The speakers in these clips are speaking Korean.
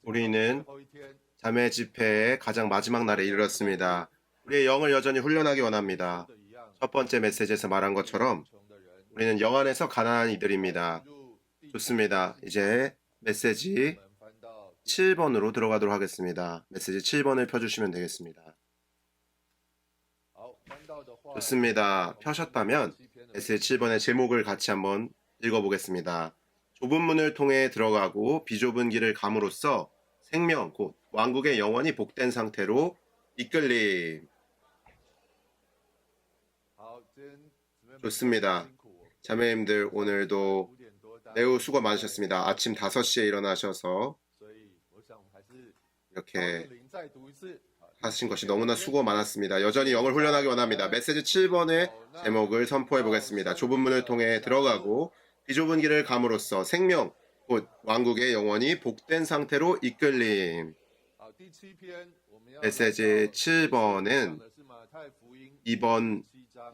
우리는 자매 집회의 가장 마지막 날에 이르렀습니다. 우리의 영을 여전히 훈련하기 원합니다. 첫 번째 메시지에서 말한 것처럼 우리는 영 안에서 가난한 이들입니다. 좋습니다. 이제 메시지 7번으로 들어가도록 하겠습니다. 메시지 7번을 펴주시면 되겠습니다. 좋습니다. 펴셨다면 메시지 7번의 제목을 같이 한번 읽어보겠습니다. 좁은 문을 통해 들어가고 비좁은 길을 감으로써 생명 곧 왕국의 영원히 복된 상태로 이끌림. 좋습니다. 자매님들 오늘도 매우 수고 많으셨습니다. 아침 5시에 일어나셔서 이렇게 하신 것이 너무나 수고 많았습니다. 여전히 영을 훈련하기 원합니다. 메시지 7번의 제목을 선포해 보겠습니다. 좁은 문을 통해 들어가고 비좁은 길을 감으로써 생명 곧 왕국의 영원히 복된 상태로 이끌림. 메시지 7번은 이번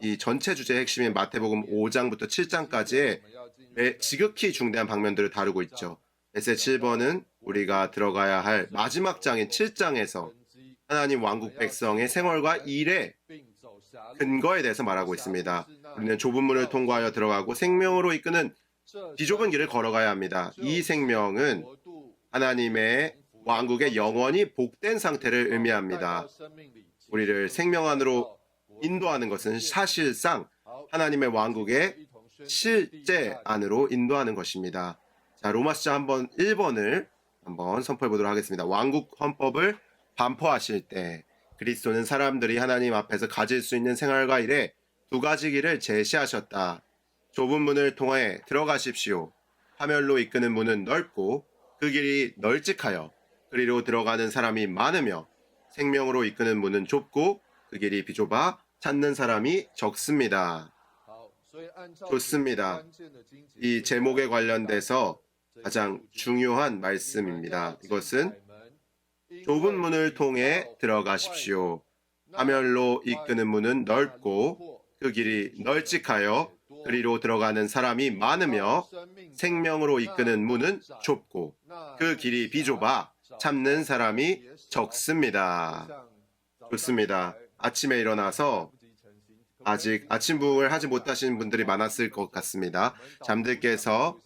이 전체 주제의 핵심인 마태복음 5장부터 7장까지의 지극히 중대한 방면들을 다루고 있죠. 메시지 7번은 우리가 들어가야 할 마지막 장인 7장에서 하나님 왕국 백성의 생활과 일의 근거에 대해서 말하고 있습니다. 우리는 좁은 문을 통과하여 들어가고 생명으로 이끄는 비좁은 길을 걸어가야 합니다. 이 생명은 하나님의 왕국의 영원히 복된 상태를 의미합니다. 우리를 생명 안으로 인도하는 것은 사실상 하나님의 왕국의 실제 안으로 인도하는 것입니다. 자, 로마서 1번을 한번 선포해 보도록 하겠습니다. 왕국 헌법을 반포하실 때 그리스도는 사람들이 하나님 앞에서 가질 수 있는 생활과 일에 두 가지 길을 제시하셨다. 좁은 문을 통해 들어가십시오. 파멸로 이끄는 문은 넓고 그 길이 널찍하여 그리로 들어가는 사람이 많으며 생명으로 이끄는 문은 좁고 그 길이 비좁아 찾는 사람이 적습니다. 좋습니다. 이 제목에 관련돼서 가장 중요한 말씀입니다. 이것은 좁은 문을 통해 들어가십시오. 파멸로 이끄는 문은 넓고 그 길이 널찍하여 그리로 들어가는 사람이 많으며 생명으로 이끄는 문은 좁고 그 길이 비좁아 참는 사람이 적습니다. 좋습니다. 아침에 일어나서 아직 아침 부흥을 하지 못하신 분들이 많았을 것 같습니다. 잠들께서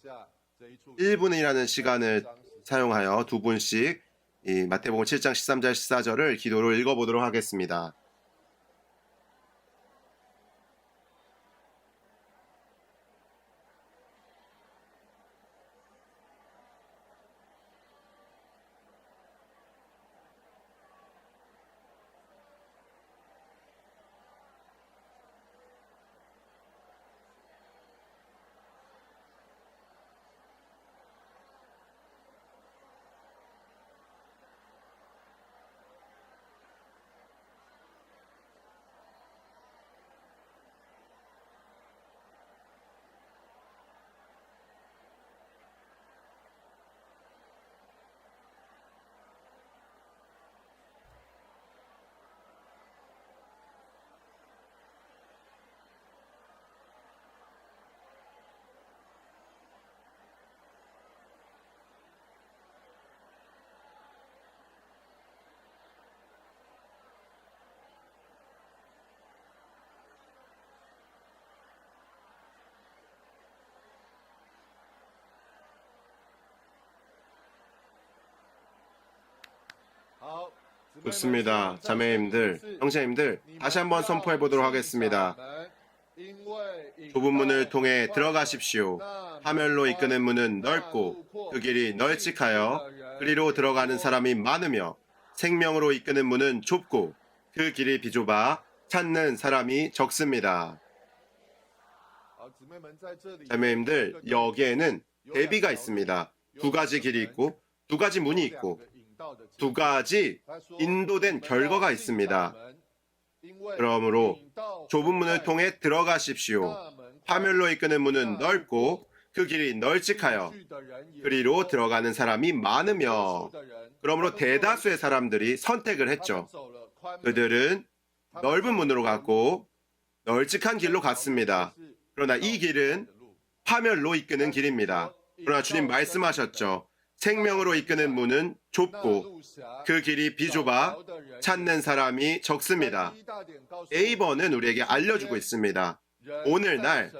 1분이라는 시간을 사용하여 두 분씩 이 마태복음 7장 13절 14절을 기도로 읽어보도록 하겠습니다. 좋습니다. 자매님들, 형제님들 다시 한번 선포해 보도록 하겠습니다. 좁은 문을 통해 들어가십시오. 파멸로 이끄는 문은 넓고 그 길이 널찍하여 그리로 들어가는 사람이 많으며 생명으로 이끄는 문은 좁고 그 길이 비좁아 찾는 사람이 적습니다. 자매님들, 여기에는 대비가 있습니다. 두 가지 길이 있고 두 가지 문이 있고 두 가지 인도된 결과가 있습니다. 그러므로 좁은 문을 통해 들어가십시오. 파멸로 이끄는 문은 넓고 그 길이 널찍하여 그리로 들어가는 사람이 많으며 그러므로 대다수의 사람들이 선택을 했죠. 그들은 넓은 문으로 갔고 널찍한 길로 갔습니다. 그러나 이 길은 파멸로 이끄는 길입니다. 그러나 주님 말씀하셨죠. 생명으로 이끄는 문은 좁고 그 길이 비좁아 찾는 사람이 적습니다. A번은 우리에게 알려주고 있습니다. 오늘날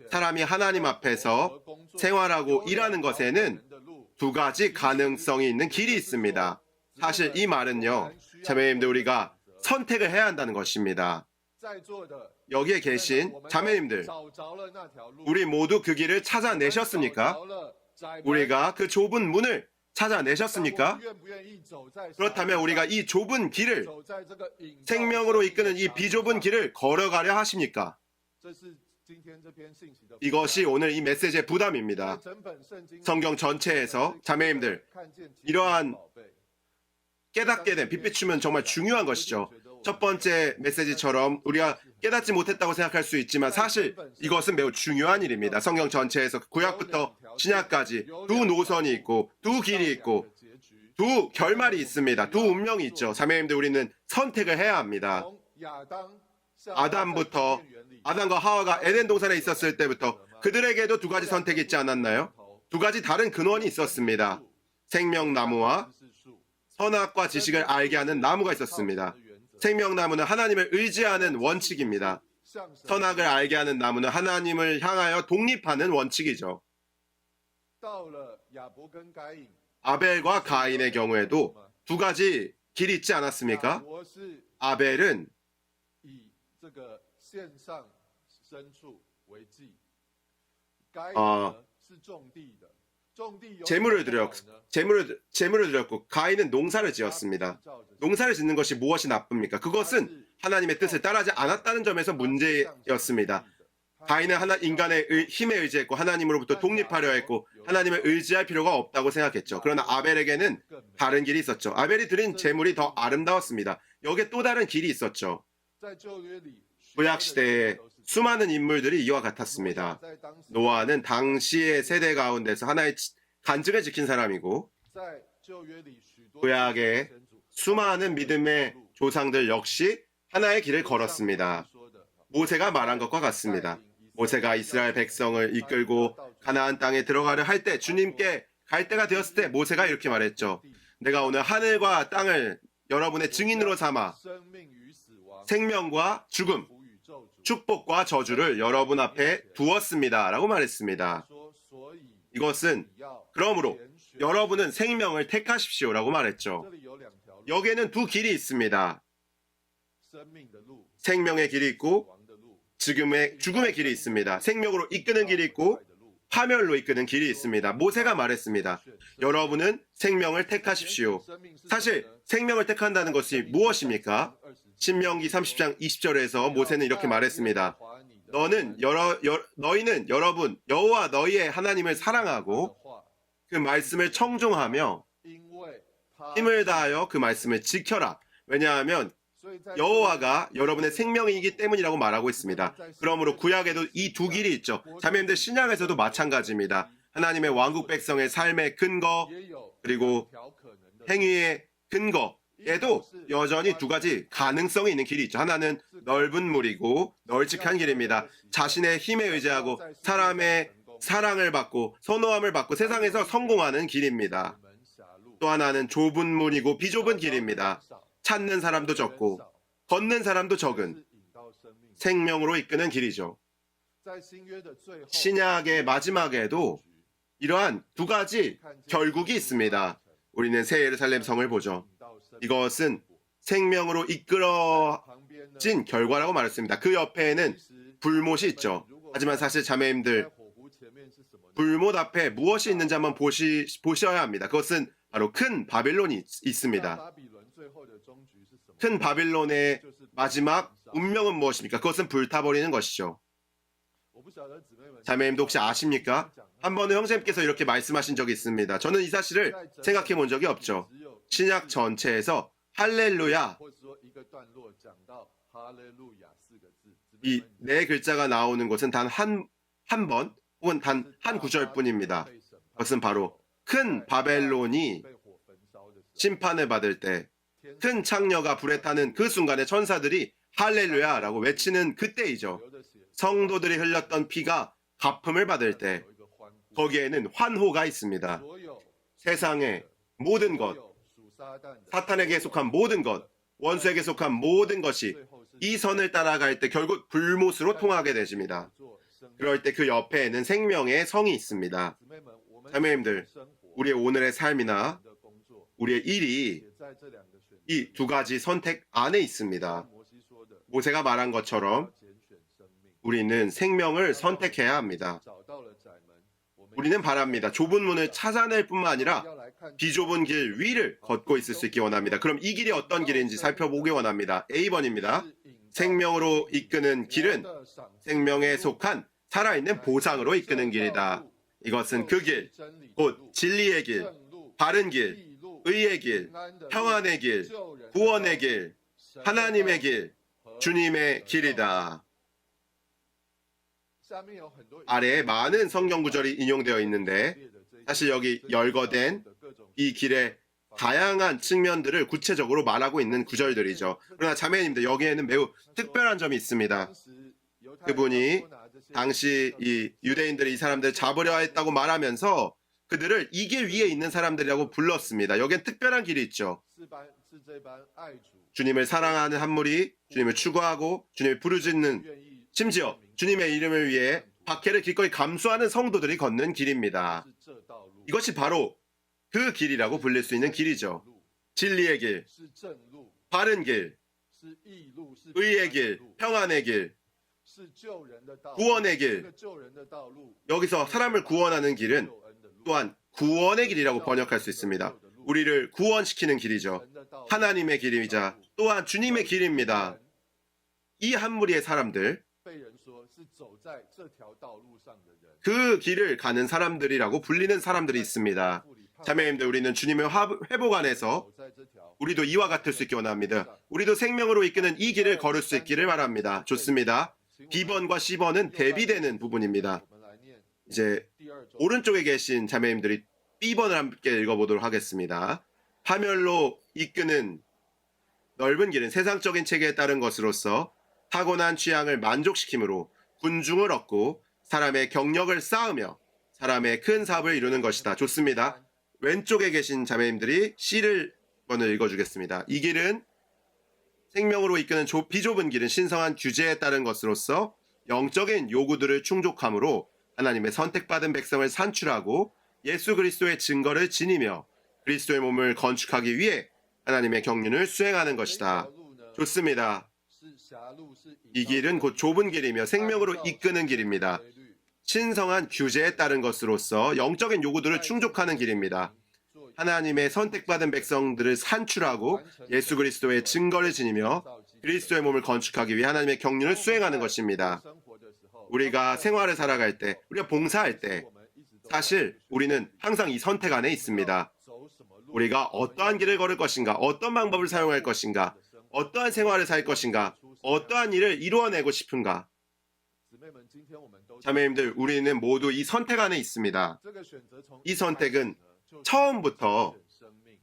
사람이 하나님 앞에서 생활하고 일하는 것에는 두 가지 가능성이 있는 길이 있습니다. 사실 이 말은요, 자매님들 우리가 선택을 해야 한다는 것입니다. 여기에 계신 자매님들, 우리 모두 그 길을 찾아내셨습니까? 우리가 그 좁은 문을 찾아내셨습니까? 그렇다면 우리가 이 좁은 길을, 생명으로 이끄는 이 비좁은 길을 걸어가려 하십니까? 이것이 오늘 이 메시지의 부담입니다. 성경 전체에서 자매님들, 이러한 깨닫게 된 빛비추면 정말 중요한 것이죠. 첫 번째 메시지처럼 우리가 깨닫지 못했다고 생각할 수 있지만 사실 이것은 매우 중요한 일입니다. 성경 전체에서 구약부터 신약까지 두 노선이 있고 두 길이 있고 두 결말이 있습니다. 두 운명이 있죠. 자매님들 우리는 선택을 해야 합니다. 아담과 하와가 에덴 동산에 있었을 때부터 그들에게도 두 가지 선택이 있지 않았나요? 두 가지 다른 근원이 있었습니다. 생명나무와 선악과 지식을 알게 하는 나무가 있었습니다. 생명나무는 하나님을 의지하는 원칙입니다. 선악을 알게 하는 나무는 하나님을 향하여 독립하는 원칙이죠. 아벨과 가인의 경우에도 두 가지 길이 있지 않았습니까? 아벨은 제물을 드렸고 가인은 농사를 지었습니다. 농사를 짓는 것이 무엇이 나쁩니까? 그것은 하나님의 뜻을 따르지 않았다는 점에서 문제였습니다. 가인은 인간의 힘에 의지했고 하나님으로부터 독립하려 했고 하나님을 의지할 필요가 없다고 생각했죠. 그러나 아벨에게는 다른 길이 있었죠. 아벨이 드린 제물이 더 아름다웠습니다. 여기에 또 다른 길이 있었죠. 구약시대에 수많은 인물들이 이와 같았습니다. 노아는 당시의 세대 가운데서 하나의 간증을 지킨 사람이고 구약의 수많은 믿음의 조상들 역시 하나의 길을 걸었습니다. 모세가 말한 것과 같습니다. 모세가 이스라엘 백성을 이끌고 가나안 땅에 들어가려 할 때 주님께 갈 때가 되었을 때 모세가 이렇게 말했죠. 내가 오늘 하늘과 땅을 여러분의 증인으로 삼아 생명과 죽음, 축복과 저주를 여러분 앞에 두었습니다. 라고 말했습니다. 이것은 그러므로 여러분은 생명을 택하십시오. 라고 말했죠. 여기에는 두 길이 있습니다. 생명의 길이 있고 죽음의 길이 있습니다. 생명으로 이끄는 길이 있고 파멸로 이끄는 길이 있습니다. 모세가 말했습니다. 여러분은 생명을 택하십시오. 사실 생명을 택한다는 것이 무엇입니까? 신명기 30장 20절에서 모세는 이렇게 말했습니다. 너희는 여러분 여호와 너희의 하나님을 사랑하고 그 말씀을 청종하며 힘을 다하여 그 말씀을 지켜라. 왜냐하면 여호와가 여러분의 생명이기 때문이라고 말하고 있습니다. 그러므로 구약에도 이 두 길이 있죠. 자매님들 신약에서도 마찬가지입니다. 하나님의 왕국 백성의 삶의 근거 그리고 행위의 근거에도 여전히 두 가지 가능성이 있는 길이 있죠. 하나는 넓은 물이고 널찍한 길입니다. 자신의 힘에 의지하고 사람의 사랑을 받고 선호함을 받고 세상에서 성공하는 길입니다. 또 하나는 좁은 문이고 비좁은 길입니다. 찾는 사람도 적고 걷는 사람도 적은 생명으로 이끄는 길이죠. 신약의 마지막에도 이러한 두 가지 결국이 있습니다. 우리는 새 예루살렘 성을 보죠. 이것은 생명으로 이끌어진 결과라고 말했습니다. 그 옆에는 불못이 있죠. 하지만 사실 자매님들 불못 앞에 무엇이 있는지 한번 보셔야 합니다. 그것은 바로 큰 바빌론이 있습니다. 큰 바빌론의 마지막 운명은 무엇입니까? 그것은 불타버리는 것이죠. 자매님도 혹시 아십니까? 한 번은 형제님께서 이렇게 말씀하신 적이 있습니다. 저는 이 사실을 생각해 본 적이 없죠. 신약 전체에서 할렐루야 이 네 글자가 나오는 것은 단 한 번 혹은 단 한 구절뿐입니다. 그것은 바로 큰 바벨론이 심판을 받을 때 큰 창녀가 불에 타는 그 순간에 천사들이 할렐루야라고 외치는 그때이죠. 성도들이 흘렸던 피가 갚음을 받을 때 거기에는 환호가 있습니다. 세상의 모든 것, 사탄에게 속한 모든 것, 원수에게 속한 모든 것이 이 선을 따라갈 때 결국 불못으로 통하게 되십니다. 그럴 때 그 옆에는 생명의 성이 있습니다. 자매님들, 우리의 오늘의 삶이나 우리의 일이 이 두 가지 선택 안에 있습니다. 모세가 말한 것처럼 우리는 생명을 선택해야 합니다. 우리는 바랍니다. 좁은 문을 찾아낼 뿐만 아니라 비좁은 길 위를 걷고 있을 수 있기 원합니다. 그럼 이 길이 어떤 길인지 살펴보기 원합니다. A번입니다. 생명으로 이끄는 길은 생명에 속한 살아있는 보상으로 이끄는 길이다. 이것은 그 길, 곧 진리의 길, 바른 길, 의의 길, 평안의 길, 구원의 길, 하나님의 길, 주님의 길이다. 아래에 많은 성경 구절이 인용되어 있는데 사실 여기 열거된 이 길의 다양한 측면들을 구체적으로 말하고 있는 구절들이죠. 그러나 자매님들, 여기에는 매우 특별한 점이 있습니다. 그분이 당시 이 유대인들이 이 사람들을 잡으려 했다고 말하면서 그들을 이 길 위에 있는 사람들이라고 불렀습니다. 여기엔 특별한 길이 있죠. 주님을 사랑하는 한 무리, 주님을 추구하고 주님을 부르짖는, 심지어 주님의 이름을 위해 박해를 기꺼이 감수하는 성도들이 걷는 길입니다. 이것이 바로 그 길이라고 불릴 수 있는 길이죠. 진리의 길, 바른 길, 의의 길, 평안의 길, 구원의 길. 여기서 사람을 구원하는 길은 또한 구원의 길이라고 번역할 수 있습니다. 우리를 구원시키는 길이죠. 하나님의 길이자 또한 주님의 길입니다. 이 한 무리의 사람들, 그 길을 가는 사람들이라고 불리는 사람들이 있습니다. 자매님들, 우리는 주님의 회복 안에서 우리도 이와 같을 수 있기 원합니다. 우리도 생명으로 이끄는 이 길을 걸을 수 있기를 바랍니다. 좋습니다. B번과 C번은 대비되는 부분입니다. 이제 오른쪽에 계신 자매님들이 B번을 함께 읽어보도록 하겠습니다. 파멸로 이끄는 넓은 길은 세상적인 체계에 따른 것으로서 타고난 취향을 만족시키므로 군중을 얻고 사람의 경력을 쌓으며 사람의 큰 사업을 이루는 것이다. 좋습니다. 왼쪽에 계신 자매님들이 C번을 읽어주겠습니다. 이 길은 생명으로 이끄는 비좁은 길은 신성한 규제에 따른 것으로서 영적인 요구들을 충족함으로 하나님의 선택받은 백성을 산출하고 예수 그리스도의 증거를 지니며 그리스도의 몸을 건축하기 위해 하나님의 경륜을 수행하는 것이다. 좋습니다. 이 길은 곧 좁은 길이며 생명으로 이끄는 길입니다. 신성한 규제에 따른 것으로서 영적인 요구들을 충족하는 길입니다. 하나님의 선택받은 백성들을 산출하고 예수 그리스도의 증거를 지니며 그리스도의 몸을 건축하기 위해 하나님의 경륜을 수행하는 것입니다. 우리가 생활을 살아갈 때, 우리가 봉사할 때 사실 우리는 항상 이 선택 안에 있습니다. 우리가 어떠한 길을 걸을 것인가, 어떤 방법을 사용할 것인가, 어떠한 생활을 살 것인가, 어떠한 일을 이루어내고 싶은가. 자매님들, 우리는 모두 이 선택 안에 있습니다. 이 선택은 처음부터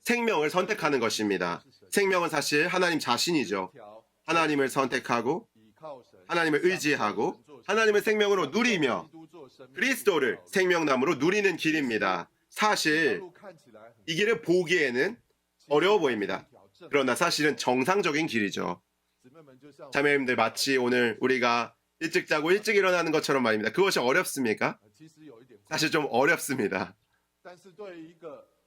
생명을 선택하는 것입니다. 생명은 사실 하나님 자신이죠. 하나님을 선택하고 하나님을 의지하고 하나님을 생명으로 누리며 그리스도를 생명나무로 누리는 길입니다. 사실 이 길을 보기에는 어려워 보입니다. 그러나 사실은 정상적인 길이죠. 자매님들, 마치 오늘 우리가 일찍 자고 일찍 일어나는 것처럼 말입니다. 그것이 어렵습니까? 사실 좀 어렵습니다.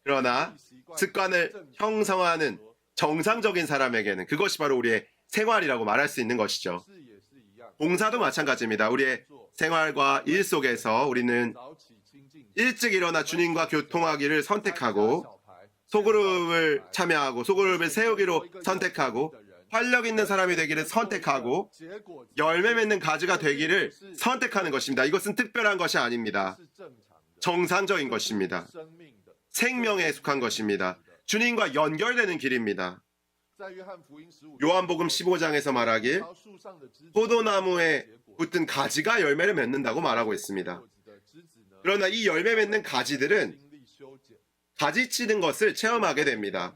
그러나 습관을 형성하는 정상적인 사람에게는 그것이 바로 우리의 생활이라고 말할 수 있는 것이죠. 봉사도 마찬가지입니다. 우리의 생활과 일 속에서 우리는 일찍 일어나 주님과 교통하기를 선택하고 소그룹을 참여하고 소그룹을 세우기로 선택하고 활력 있는 사람이 되기를 선택하고 열매 맺는 가지가 되기를 선택하는 것입니다. 이것은 특별한 것이 아닙니다. 정상적인 것입니다. 생명에 속한 것입니다. 주님과 연결되는 길입니다. 요한복음 15장에서 말하길 포도나무에 붙은 가지가 열매를 맺는다고 말하고 있습니다. 그러나 이 열매 맺는 가지들은 가지치는 것을 체험하게 됩니다.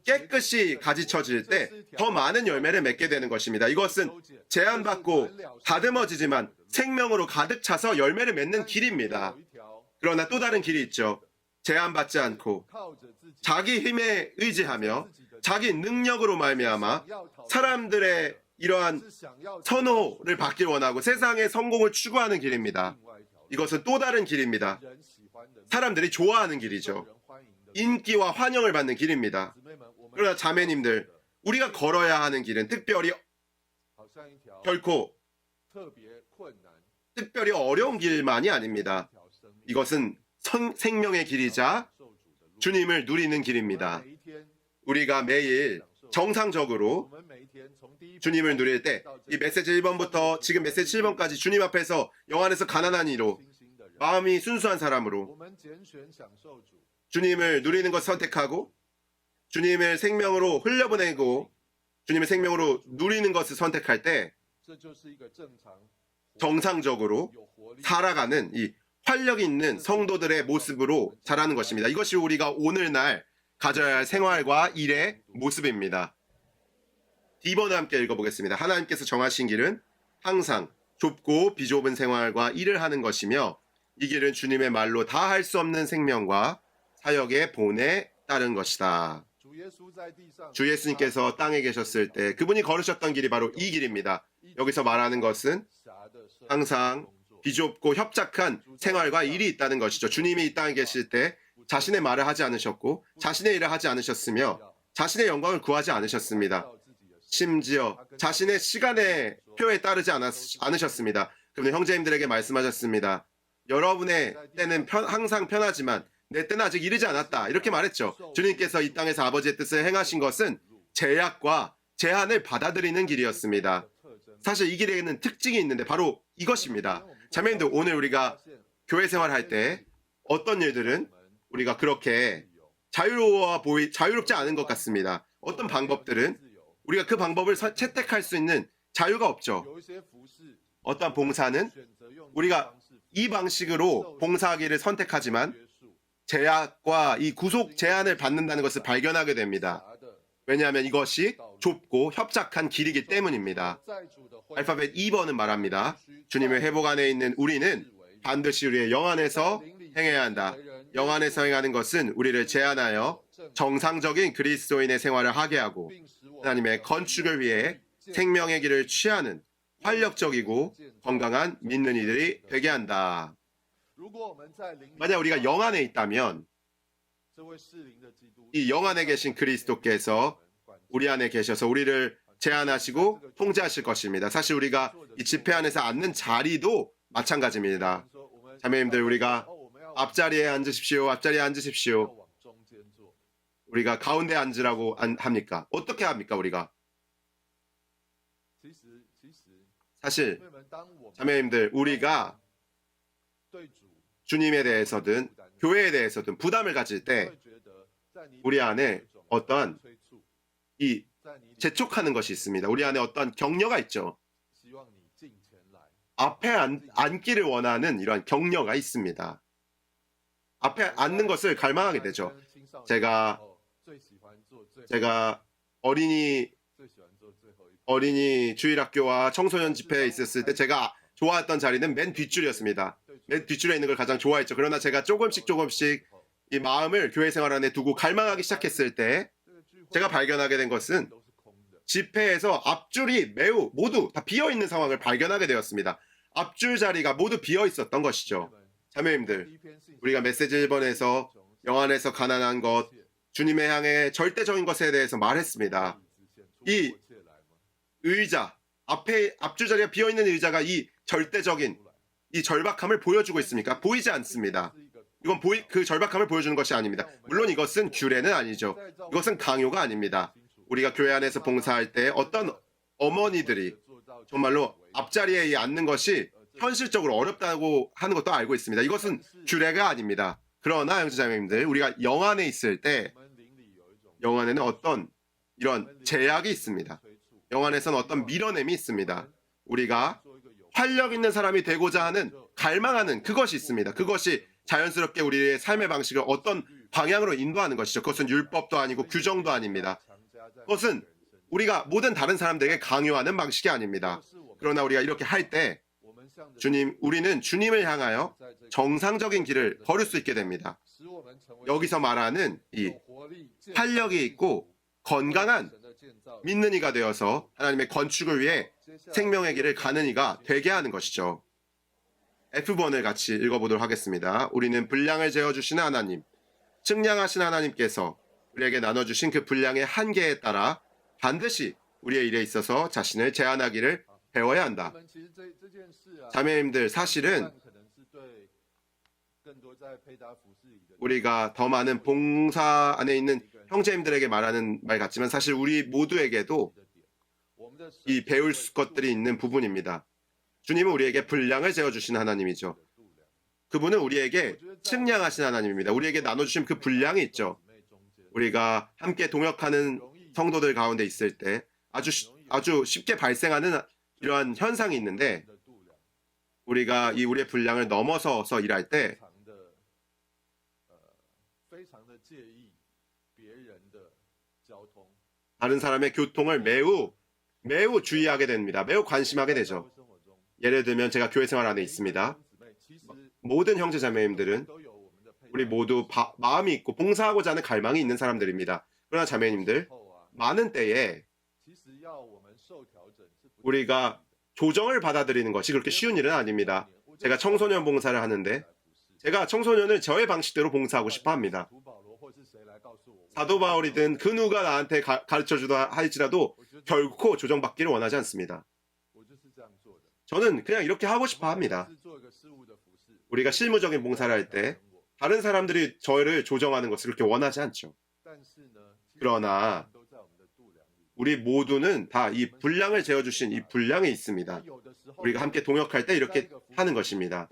깨끗이 가지쳐질 때 더 많은 열매를 맺게 되는 것입니다. 이것은 제한받고 다듬어지지만 생명으로 가득 차서 열매를 맺는 길입니다. 그러나 또 다른 길이 있죠. 제한받지 않고 자기 힘에 의지하며 자기 능력으로 말미암아 사람들의 이러한 선호를 받길 원하고 세상의 성공을 추구하는 길입니다. 이것은 또 다른 길입니다. 사람들이 좋아하는 길이죠. 인기와 환영을 받는 길입니다. 그러나 자매님들, 우리가 걸어야 하는 길은 결코 특별히 어려운 길만이 아닙니다. 이것은 생명의 길이자 주님을 누리는 길입니다. 우리가 매일 정상적으로 주님을 누릴 때 이 메시지 1번부터 지금 메시지 7번까지 주님 앞에서 영 안에서 가난한 이로 마음이 순수한 사람으로 주님을 누리는 것을 선택하고 주님을 생명으로 흘려보내고 주님의 생명으로 누리는 것을 선택할 때 정상적으로 살아가는 이 활력 있는 성도들의 모습으로 자라는 것입니다. 이것이 우리가 오늘날 가져야 할 생활과 일의 모습입니다. D번을 함께 읽어보겠습니다. 하나님께서 정하신 길은 항상 좁고 비좁은 생활과 일을 하는 것이며 이 길은 주님의 말로 다 할 수 없는 생명과 사역의 본에 따른 것이다. 주 예수님께서 땅에 계셨을 때 그분이 걸으셨던 길이 바로 이 길입니다. 여기서 말하는 것은 항상 비좁고 협착한 생활과 일이 있다는 것이죠. 주님이 이 땅에 계실 때 자신의 말을 하지 않으셨고 자신의 일을 하지 않으셨으며 자신의 영광을 구하지 않으셨습니다. 심지어 자신의 시간의 표에 따르지 않으셨습니다. 그분은 형제님들에게 말씀하셨습니다. 여러분의 때는 항상 편하지만 내 때는 아직 이르지 않았다. 이렇게 말했죠. 주님께서 이 땅에서 아버지의 뜻을 행하신 것은 제약과 제한을 받아들이는 길이었습니다. 사실 이 길에는 특징이 있는데 바로 이것입니다. 자매님들, 오늘 우리가 교회 생활할 때 어떤 일들은 우리가 그렇게 자유롭지 않은 것 같습니다. 어떤 방법들은 우리가 그 방법을 채택할 수 있는 자유가 없죠. 어떤 봉사는 우리가 이 방식으로 봉사하기를 선택하지만 제약과 이 구속 제한을 받는다는 것을 발견하게 됩니다. 왜냐하면 이것이 좁고 협착한 길이기 때문입니다. 알파벳 2번은 말합니다. 주님의 회복 안에 있는 우리는 반드시 우리의 영 안에서 행해야 한다. 영 안에서 행하는 것은 우리를 제한하여 정상적인 그리스도인의 생활을 하게 하고 하나님의 건축을 위해 생명의 길을 취하는 활력적이고 건강한 믿는 이들이 되게 한다. 만약 우리가 영 안에 있다면 이 영 안에 계신 그리스도께서 우리 안에 계셔서 우리를 제한하시고 통제하실 것입니다. 사실 우리가 이 집회 안에서 앉는 자리도 마찬가지입니다. 자매님들, 우리가 앞자리에 앉으십시오. 앞자리에 앉으십시오. 우리가 가운데 앉으라고 합니까? 어떻게 합니까, 우리가? 사실 자매님들, 우리가 주님에 대해서든 교회에 대해서든 부담을 가질 때 우리 안에 어떠한 이 재촉하는 것이 있습니다. 우리 안에 어떠한 격려가 있죠. 앞에 앉기를 원하는 이러한 격려가 있습니다. 앞에 앉는 것을 갈망하게 되죠. 제가 어린이 주일학교와 청소년 집회에 있었을 때 제가 좋아했던 자리는 맨 뒷줄이었습니다. 맨 뒷줄에 있는 걸 가장 좋아했죠. 그러나 제가 조금씩 이 마음을 교회 생활 안에 두고 갈망하기 시작했을 때 제가 발견하게 된 것은 집회에서 앞줄이 모두 다 비어있는 상황을 발견하게 되었습니다. 앞줄 자리가 모두 비어있었던 것이죠. 자매님들, 우리가 메시지 1번에서 영 안에서 가난한 것, 주님의 향해 절대적인 것에 대해서 말했습니다. 이 의자, 앞줄 자리가 비어있는 의자가 이 절대적인 이 절박함을 보여주고 있습니까? 보이지 않습니다. 이건 그 절박함을 보여주는 것이 아닙니다. 물론 이것은 규례는 아니죠. 이것은 강요가 아닙니다. 우리가 교회 안에서 봉사할 때 어떤 어머니들이 정말로 앞자리에 앉는 것이 현실적으로 어렵다고 하는 것도 알고 있습니다. 이것은 규례가 아닙니다. 그러나 형제자매님들, 우리가 영 안에 있을 때 영 안에는 어떤 이런 제약이 있습니다. 영 안에서는 어떤 밀어냄이 있습니다. 우리가 활력 있는 사람이 되고자 하는 갈망하는 그것이 있습니다. 그것이 자연스럽게 우리의 삶의 방식을 어떤 방향으로 인도하는 것이죠. 그것은 율법도 아니고 규정도 아닙니다. 그것은 우리가 모든 다른 사람들에게 강요하는 방식이 아닙니다. 그러나 우리가 이렇게 할 때 우리는 주님을 향하여 정상적인 길을 걸을 수 있게 됩니다. 여기서 말하는 이 활력이 있고 건강한 믿는 이가 되어서 하나님의 건축을 위해 생명의 길을 가는 이가 되게 하는 것이죠. F번을 같이 읽어보도록 하겠습니다. 우리는 분량을 재어주시는 하나님, 측량하신 하나님께서 우리에게 나눠주신 그 분량의 한계에 따라 반드시 우리의 일에 있어서 자신을 제한하기를 배워야 한다. 자매님들, 사실은 우리가 더 많은 봉사 안에 있는 형제님들에게 말하는 말 같지만 사실 우리 모두에게도 이 배울 것들이 있는 부분입니다. 주님은 우리에게 분량을 재어주신 하나님이죠. 그분은 우리에게 측량하신 하나님입니다. 우리에게 나눠주신 그 분량이 있죠. 우리가 함께 동역하는 성도들 가운데 있을 때 아주 쉽게 발생하는 이러한 현상이 있는데 우리가 우리의 분량을 넘어서서 일할 때 다른 사람의 교통을 매우 주의하게 됩니다. 매우 관심하게 되죠. 예를 들면 제가 교회 생활 안에 있습니다. 모든 형제 자매님들은 우리 모두 마음이 있고 봉사하고자 하는 갈망이 있는 사람들입니다. 그러나 자매님들, 많은 때에 우리가 조정을 받아들이는 것이 그렇게 쉬운 일은 아닙니다. 제가 청소년 봉사를 하는데 제가 청소년을 저의 방식대로 봉사하고 싶어 합니다. 사도 바울이든 그 누가 나한테 가르쳐주다 할지라도 결코 조정받기를 원하지 않습니다. 저는 그냥 이렇게 하고 싶어 합니다. 우리가 실무적인 봉사를 할 때 다른 사람들이 저를 조정하는 것을 그렇게 원하지 않죠. 그러나 우리 모두는 다 이 분량을 재어주신 이 분량이 있습니다. 우리가 함께 동역할 때 이렇게 하는 것입니다.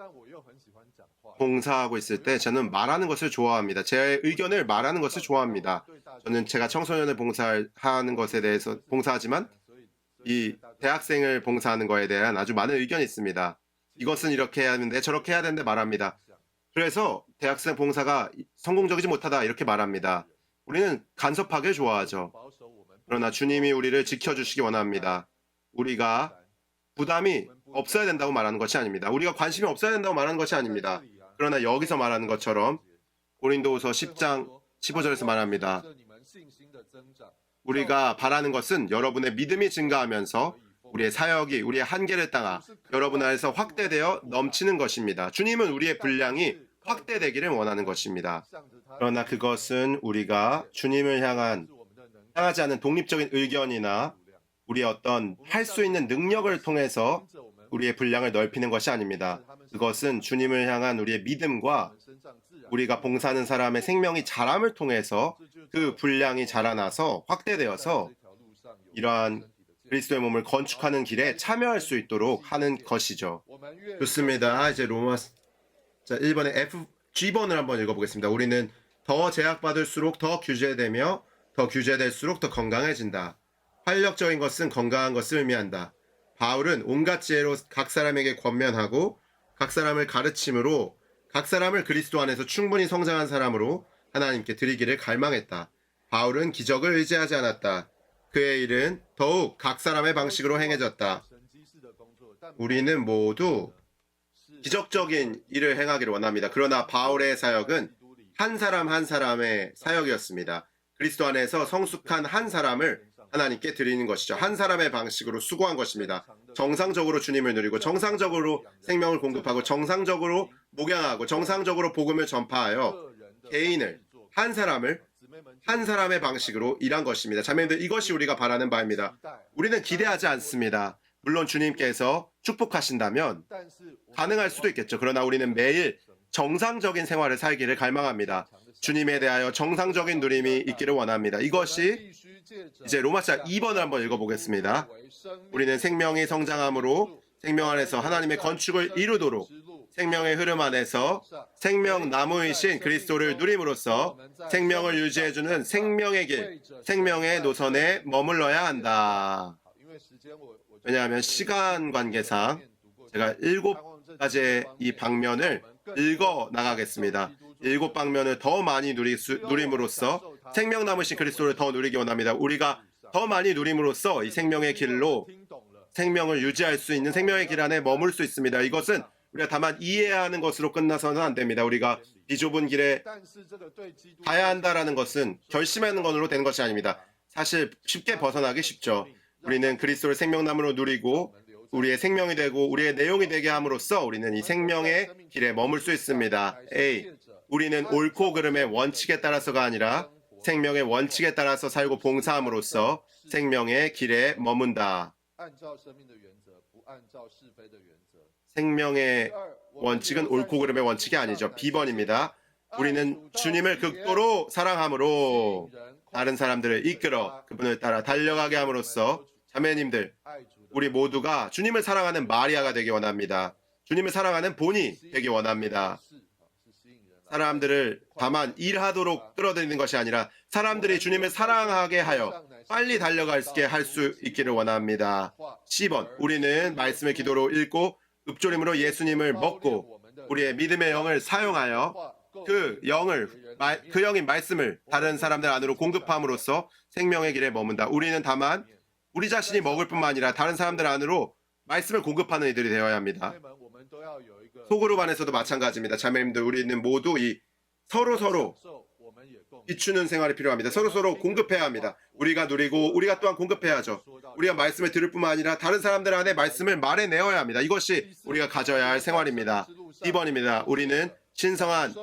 봉사하고 있을 때 저는 말하는 것을 좋아합니다. 제 의견을 말하는 것을 좋아합니다. 저는 제가 청소년을 봉사하는 것에 대해서 봉사하지만 이 대학생을 봉사하는 것에 대한 아주 많은 의견이 있습니다. 이것은 이렇게 해야 하는데 저렇게 해야 되는데 말합니다. 그래서 대학생 봉사가 성공적이지 못하다 이렇게 말합니다. 우리는 간섭하길 좋아하죠. 그러나 주님이 우리를 지켜주시기 원합니다. 우리가 부담이 없어야 된다고 말하는 것이 아닙니다. 우리가 관심이 없어야 된다고 말하는 것이 아닙니다. 그러나 여기서 말하는 것처럼 고린도후서 10장 15절에서 말합니다. 우리가 바라는 것은 여러분의 믿음이 증가하면서 우리의 사역이 우리의 한계를 따라 여러분 안에서 확대되어 넘치는 것입니다. 주님은 우리의 분량이 확대되기를 원하는 것입니다. 그러나 그것은 우리가 주님을 향하지 않은 독립적인 의견이나 우리의 어떤 할 수 있는 능력을 통해서 우리의 분량을 넓히는 것이 아닙니다. 그것은 주님을 향한 우리의 믿음과 우리가 봉사하는 사람의 생명이 자람을 통해서 그 분량이 자라나서 확대되어서 이러한 그리스도의 몸을 건축하는 길에 참여할 수 있도록 하는 것이죠. 좋습니다. 이제 자, 1번의 G번을 한번 읽어보겠습니다. 우리는 더 제약받을수록 더 규제되며 더 규제될수록 더 건강해진다. 활력적인 것은 건강한 것을 의미한다. 바울은 온갖 지혜로 각 사람에게 권면하고 각 사람을 가르침으로 각 사람을 그리스도 안에서 충분히 성장한 사람으로 하나님께 드리기를 갈망했다. 바울은 기적을 의지하지 않았다. 그의 일은 더욱 각 사람의 방식으로 행해졌다. 우리는 모두 기적적인 일을 행하기를 원합니다. 그러나 바울의 사역은 한 사람 한 사람의 사역이었습니다. 그리스도 안에서 성숙한 한 사람을 하나님께 드리는 것이죠. 한 사람의 방식으로 수고한 것입니다. 정상적으로 주님을 누리고 정상적으로 생명을 공급하고 정상적으로 목양하고 정상적으로 복음을 전파하여 개인을 한 사람의 방식으로 일한 것입니다. 자매님들, 이것이 우리가 바라는 바입니다. 우리는 기대하지 않습니다. 물론 주님께서 축복하신다면 가능할 수도 있겠죠. 그러나 우리는 매일 정상적인 생활을 살기를 갈망합니다. 주님에 대하여 정상적인 누림이 있기를 원합니다. 이것이 이제 로마서 2번을 한번 읽어보겠습니다. 우리는 생명이 성장함으로 생명 안에서 하나님의 건축을 이루도록 생명의 흐름 안에서 생명나무이신 그리스도를 누림으로써 생명을 유지해주는 생명의 길, 생명의 노선에 머물러야 한다. 왜냐하면 시간 관계상 제가 7가지의 이 방면을 읽어 나가겠습니다. 7방면을 더 많이 누림으로써 생명나무신 그리스도를 더 누리기 원합니다. 우리가 더 많이 누림으로써 이 생명의 길로 생명을 유지할 수 있는 생명의 길 안에 머물 수 있습니다. 이것은 우리가 다만 이해하는 것으로 끝나서는 안 됩니다. 우리가 비좁은 길에 가야 한다라는 것은 결심하는 것으로 되는 것이 아닙니다. 사실 쉽게 벗어나기 쉽죠. 우리는 그리스도를 생명나무로 누리고 우리의 생명이 되고 우리의 내용이 되게 함으로써 우리는 이 생명의 길에 머물 수 있습니다. A. 우리는 옳고 그름의 원칙에 따라서가 아니라 생명의 원칙에 따라서 살고 봉사함으로써 생명의 길에 머문다. 생명의 원칙은 옳고 그름의 원칙이 아니죠. B번입니다. 우리는 주님을 극도로 사랑함으로 다른 사람들을 이끌어 그분을 따라 달려가게 함으로써 자매님들, 우리 모두가 주님을 사랑하는 마리아가 되기 원합니다. 주님을 사랑하는 본이 되기 원합니다. 사람들을 다만 일하도록 끌어들이는 것이 아니라 사람들이 주님을 사랑하게 하여 빨리 달려가게 할 수 있기를 원합니다. 10번, 우리는 말씀을 기도로 읽고 읊조림으로 예수님을 먹고 우리의 믿음의 영을 사용하여 그 영인 말씀을 다른 사람들 안으로 공급함으로써 생명의 길에 머문다. 우리는 다만 우리 자신이 먹을 뿐만 아니라 다른 사람들 안으로 말씀을 공급하는 이들이 되어야 합니다. 소그룹 안에서도 마찬가지입니다. 자매님들, 우리는 모두 이 서로 비추는 생활이 필요합니다. 서로 공급해야 합니다. 우리가 누리고 우리가 또한 공급해야죠. 우리가 말씀을 들을 뿐만 아니라 다른 사람들 안에 말씀을 말해내어야 합니다. 이것이 우리가 가져야 할 생활입니다. 2번입니다. 우리는 신성한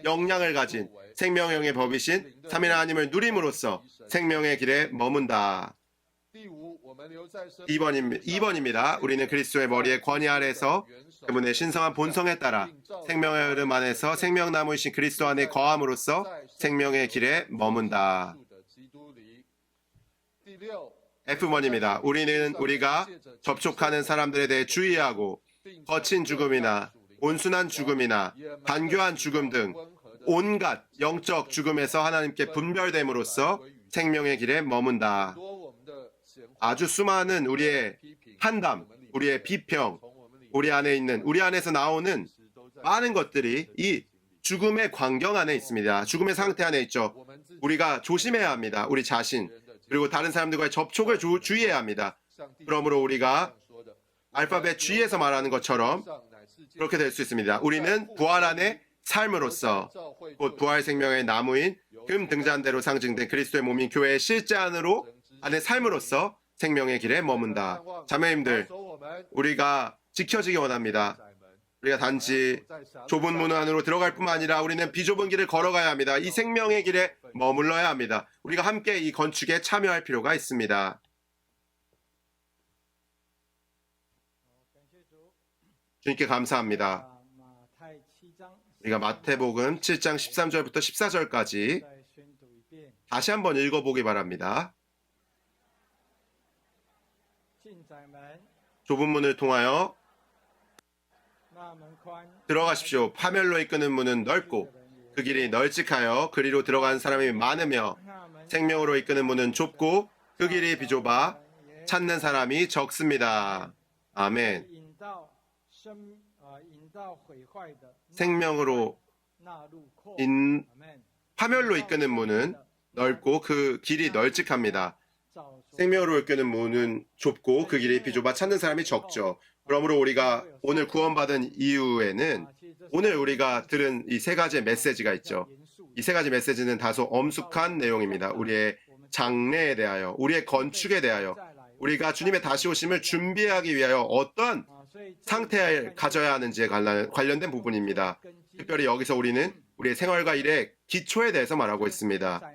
영향을 가진 생명의 법이신 삼위 하나님을 누림으로써 생명의 길에 머문다. 2번입니다. 우리는 그리스도의 머리의 권위 아래서 그분의 신성한 본성에 따라 생명의 흐름 안에서 생명나무이신 그리스도 안에 거함으로써 생명의 길에 머문다. F번입니다. 우리는 우리가 접촉하는 사람들에 대해 주의하고 거친 죽음이나 온순한 죽음이나 간교한 죽음 등 온갖 영적 죽음에서 하나님께 분별됨으로써 생명의 길에 머문다. 아주 수많은 우리의 한담, 우리의 비평, 우리 안에서 나오는 많은 것들이 이 죽음의 광경 안에 있습니다. 죽음의 상태 안에 있죠. 우리가 조심해야 합니다. 우리 자신, 그리고 다른 사람들과의 접촉을 주의해야 합니다. 그러므로 우리가 알파벳 G에서 말하는 것처럼 그렇게 될 수 있습니다. 우리는 부활 안의 삶으로서 곧 부활 생명의 나무인 금 등잔대로 상징된 그리스도의 몸인 교회의 실제 안의 삶으로서 생명의 길에 머문다. 자매님들, 우리가 지켜지기 원합니다. 우리가 단지 좁은 문 안으로 들어갈 뿐만 아니라 우리는 비좁은 길을 걸어가야 합니다. 이 생명의 길에 머물러야 합니다. 우리가 함께 이 건축에 참여할 필요가 있습니다. 주님께 감사합니다. 우리가 마태복음 7장 13절부터 14절까지 다시 한번 읽어보기 바랍니다. 좁은 문을 통하여 들어가십시오. 파멸로 이끄는 문은 넓고 그 길이 널찍하여 그리로 들어가는 사람이 많으며 생명으로 이끄는 문은 좁고 그 길이 비좁아 찾는 사람이 적습니다. 아멘. 파멸로 이끄는 문은 넓고 그 길이 널찍합니다. 생명으로 이끄는 문은 좁고 그 길이 비좁아 찾는 사람이 적죠. 그러므로 우리가 오늘 구원받은 이후에는 오늘 우리가 들은 이 세 가지의 메시지가 있죠. 이 세 가지 메시지는 다소 엄숙한 내용입니다. 우리의 장래에 대하여, 우리의 건축에 대하여, 우리가 주님의 다시 오심을 준비하기 위하여 어떤 상태를 가져야 하는지에 관련된 부분입니다. 특별히 여기서 우리는 우리의 생활과 일의 기초에 대해서 말하고 있습니다.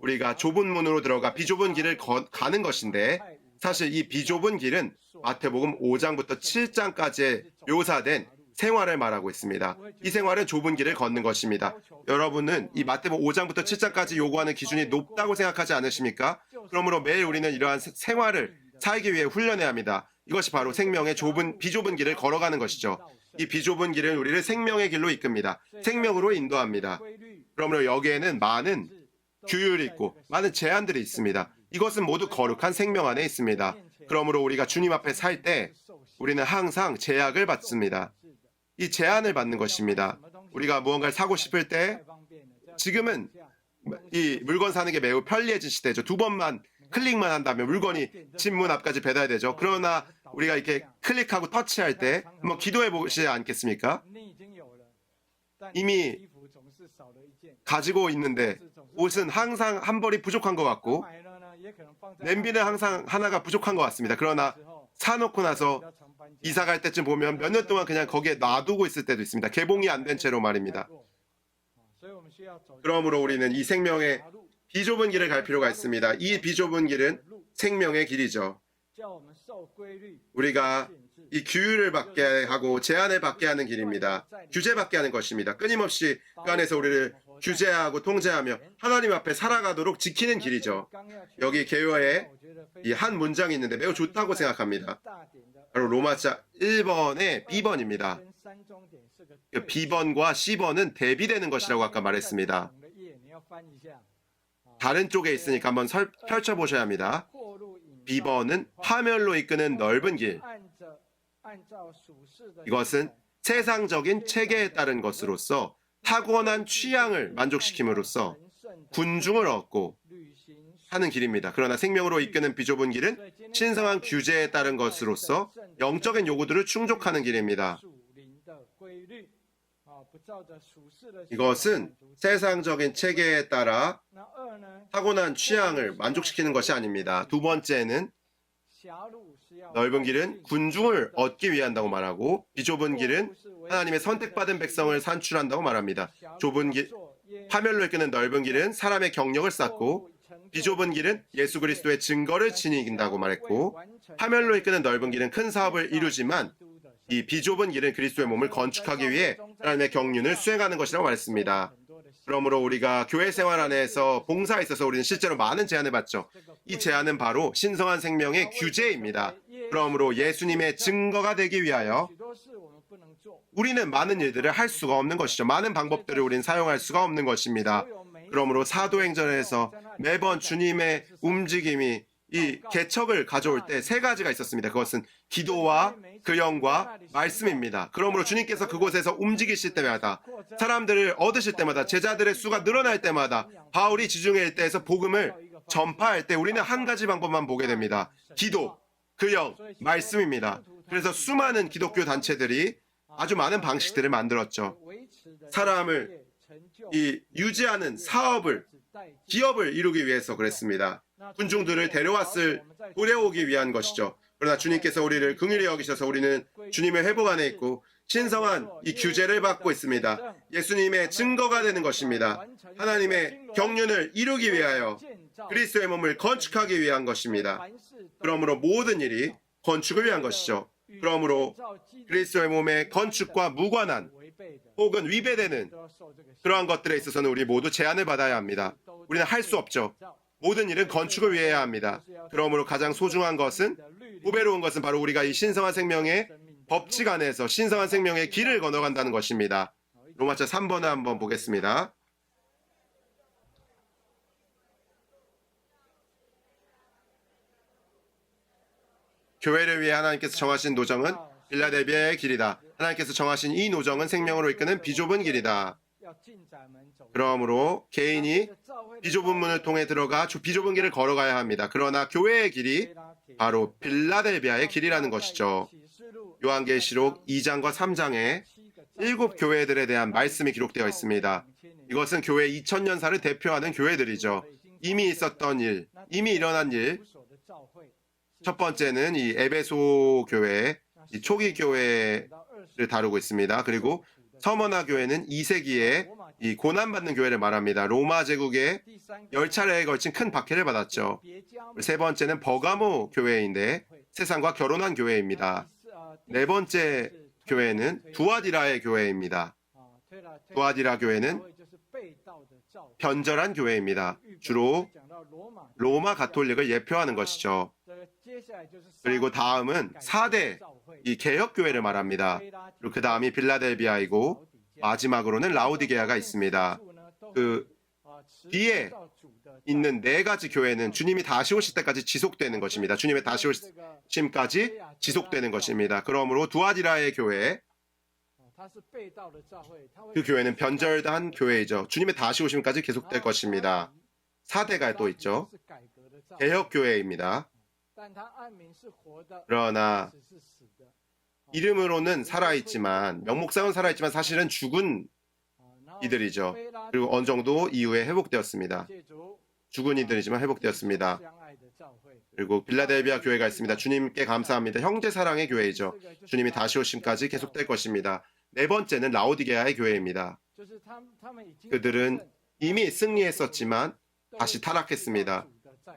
우리가 좁은 문으로 들어가 비좁은 길을 가는 것인데 사실 이 비좁은 길은 마태복음 5장부터 7장까지 묘사된 생활을 말하고 있습니다. 이 생활은 좁은 길을 걷는 것입니다. 여러분은 이 마태복음 5장부터 7장까지 요구하는 기준이 높다고 생각하지 않으십니까? 그러므로 매일 우리는 이러한 생활을 살기 위해 훈련해야 합니다. 이것이 바로 생명의 비좁은 길을 걸어가는 것이죠. 이 비좁은 길은 우리를 생명의 길로 이끕니다. 생명으로 인도합니다. 그러므로 여기에는 많은 규율이 있고 많은 제한들이 있습니다. 이것은 모두 거룩한 생명 안에 있습니다. 그러므로 우리가 주님 앞에 살 때 우리는 항상 제약을 받습니다. 이 제한을 받는 것입니다. 우리가 무언가를 사고 싶을 때 지금은 이 물건 사는 게 매우 편리해진 시대죠. 2번만 클릭만 한다면 물건이 집 문 앞까지 배달되죠. 그러나 우리가 이렇게 클릭하고 터치할 때 한번 기도해 보시지 않겠습니까? 이미 가지고 있는데 옷은 항상 한 벌이 부족한 것 같고 냄비는 항상 하나가 부족한 것 같습니다. 그러나 사놓고 나서 이사 갈 때쯤 보면 몇 년 동안 그냥 거기에 놔두고 있을 때도 있습니다. 개봉이 안 된 채로 말입니다. 그러므로 우리는 이 생명의 비좁은 길을 갈 필요가 있습니다. 이 비좁은 길은 생명의 길이죠. 우리가 이 규율을 받게 하고 제한을 받게 하는 길입니다. 규제받게 하는 것입니다. 끊임없이 그 안에서 우리를 규제하고 통제하며 하나님 앞에 살아가도록 지키는 길이죠. 여기 개요에 이 한 문장이 있는데 매우 좋다고 생각합니다. 바로 로마자 1번의 B번입니다. B번과 C번은 대비되는 것이라고 아까 말했습니다. 다른 쪽에 있으니까 한번 펼쳐보셔야 합니다. B번은 파멸로 이끄는 넓은 길. 이것은 세상적인 체계에 따른 것으로서 타고난 취향을 만족시킴으로써 군중을 얻고 하는 길입니다. 그러나 생명으로 이끄는 비좁은 길은 신성한 규제에 따른 것으로서 영적인 요구들을 충족하는 길입니다. 이것은 세상적인 체계에 따라 타고난 취향을 만족시키는 것이 아닙니다. 두 번째는 넓은 길은 군중을 얻기 위한다고 말하고 비좁은 길은 하나님의 선택받은 백성을 산출한다고 말합니다. 좁은 길, 파멸로 이끄는 넓은 길은 사람의 경력을 쌓고 비좁은 길은 예수 그리스도의 증거를 지닌다고 말했고 파멸로 이끄는 넓은 길은 큰 사업을 이루지만 이 비좁은 길은 그리스도의 몸을 건축하기 위해 하나님의 경륜을 수행하는 것이라고 말했습니다. 그러므로 우리가 교회 생활 안에서 봉사에 있어서 우리는 실제로 많은 제한을 받죠. 이 제한은 바로 신성한 생명의 규제입니다. 그러므로 예수님의 증거가 되기 위하여 우리는 많은 일들을 할 수가 없는 것이죠. 많은 방법들을 우리는 사용할 수가 없는 것입니다. 그러므로 사도행전에서 매번 주님의 움직임이 이 개척을 가져올 때 세 가지가 있었습니다. 그것은 기도와 근영과 말씀입니다. 그러므로 주님께서 그곳에서 움직이실 때마다 사람들을 얻으실 때마다 제자들의 수가 늘어날 때마다 바울이 지중해 일대에서 복음을 전파할 때 우리는 한 가지 방법만 보게 됩니다. 기도, 근영, 말씀입니다. 그래서 수많은 기독교 단체들이 아주 많은 방식들을 만들었죠. 사람을 유지하는 사업을, 기업을 이루기 위해서 그랬습니다. 군중들을 데려오기 위한 것이죠. 그러나 주님께서 우리를 긍휼히 여기셔서 우리는 주님의 회복 안에 있고 신성한 이 규제를 받고 있습니다. 예수님의 증거가 되는 것입니다. 하나님의 경륜을 이루기 위하여 그리스도의 몸을 건축하기 위한 것입니다. 그러므로 모든 일이 건축을 위한 것이죠. 그러므로 그리스도의 몸의 건축과 무관한 혹은 위배되는 그러한 것들에 있어서는 우리 모두 제한을 받아야 합니다. 우리는 할 수 없죠. 모든 일은 건축을 위해야 합니다. 그러므로 가장 소중한 것은, 보배로운 것은 바로 우리가 이 신성한 생명의 법칙 안에서 신성한 생명의 길을 건너간다는 것입니다. 로마서 3번을 한번 보겠습니다. 교회를 위해 하나님께서 정하신 노정은 빌라델비아의 길이다. 하나님께서 정하신 이 노정은 생명으로 이끄는 비좁은 길이다. 그러므로 개인이 비좁은 문을 통해 들어가 비좁은 길을 걸어가야 합니다. 그러나 교회의 길이 바로 빌라델비아의 길이라는 것이죠. 요한계시록 2장과 3장에 7 교회들에 대한 말씀이 기록되어 있습니다. 이것은 교회 2000년사를 대표하는 교회들이죠. 이미 있었던 일, 이미 일어난 일. 첫 번째는 이 에베소 교회, 이 초기 교회를 다루고 있습니다. 그리고 서머나 교회는 2세기에 이 고난받는 교회를 말합니다. 로마 제국의 10차례에 걸친 큰 박해를 받았죠. 세 번째는 버가모 교회인데 세상과 결혼한 교회입니다. 네 번째 교회는 두아디라의 교회입니다. 두아디라 교회는 변절한 교회입니다. 주로 로마 가톨릭을 예표하는 것이죠. 그리고 다음은 4대 이 개혁교회를 말합니다. 그리고 그 다음이 빌라델비아이고 마지막으로는 라오디게아가 있습니다. 그 뒤에 있는 4가지 교회는 주님이 다시 오실 때까지 지속되는 것입니다. 주님의 다시 오심까지 지속되는 것입니다. 그러므로 두아디라의 교회, 그 교회는 변절한 교회이죠. 주님의 다시 오심까지 계속될 것입니다. 4대가 또 있죠. 개혁교회입니다. 그러나 이름으로는 살아있지만 명목상은 살아있지만 사실은 죽은 이들이죠. 그리고 어느 정도 이후에 회복되었습니다. 죽은 이들이지만 회복되었습니다. 그리고 빌라델비아 교회가 있습니다. 주님께 감사합니다. 형제 사랑의 교회이죠. 주님이 다시 오심까지 계속될 것입니다. 네 번째는 라오디게아의 교회입니다. 그들은 이미 승리했었지만 다시 타락했습니다.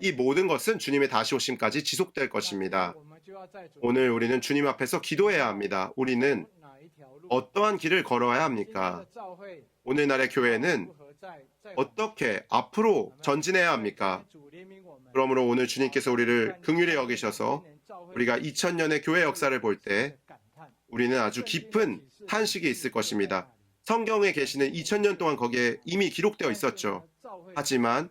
이 모든 것은 주님의 다시 오심까지 지속될 것입니다. 오늘 우리는 주님 앞에서 기도해야 합니다. 우리는 어떠한 길을 걸어야 합니까? 오늘날의 교회는 어떻게 앞으로 전진해야 합니까? 그러므로 오늘 주님께서 우리를 긍휼히 여기셔서 우리가 2000년의 교회 역사를 볼 때 우리는 아주 깊은 탄식이 있을 것입니다. 성경에 계시는 2000년 동안 거기에 이미 기록되어 있었죠. 하지만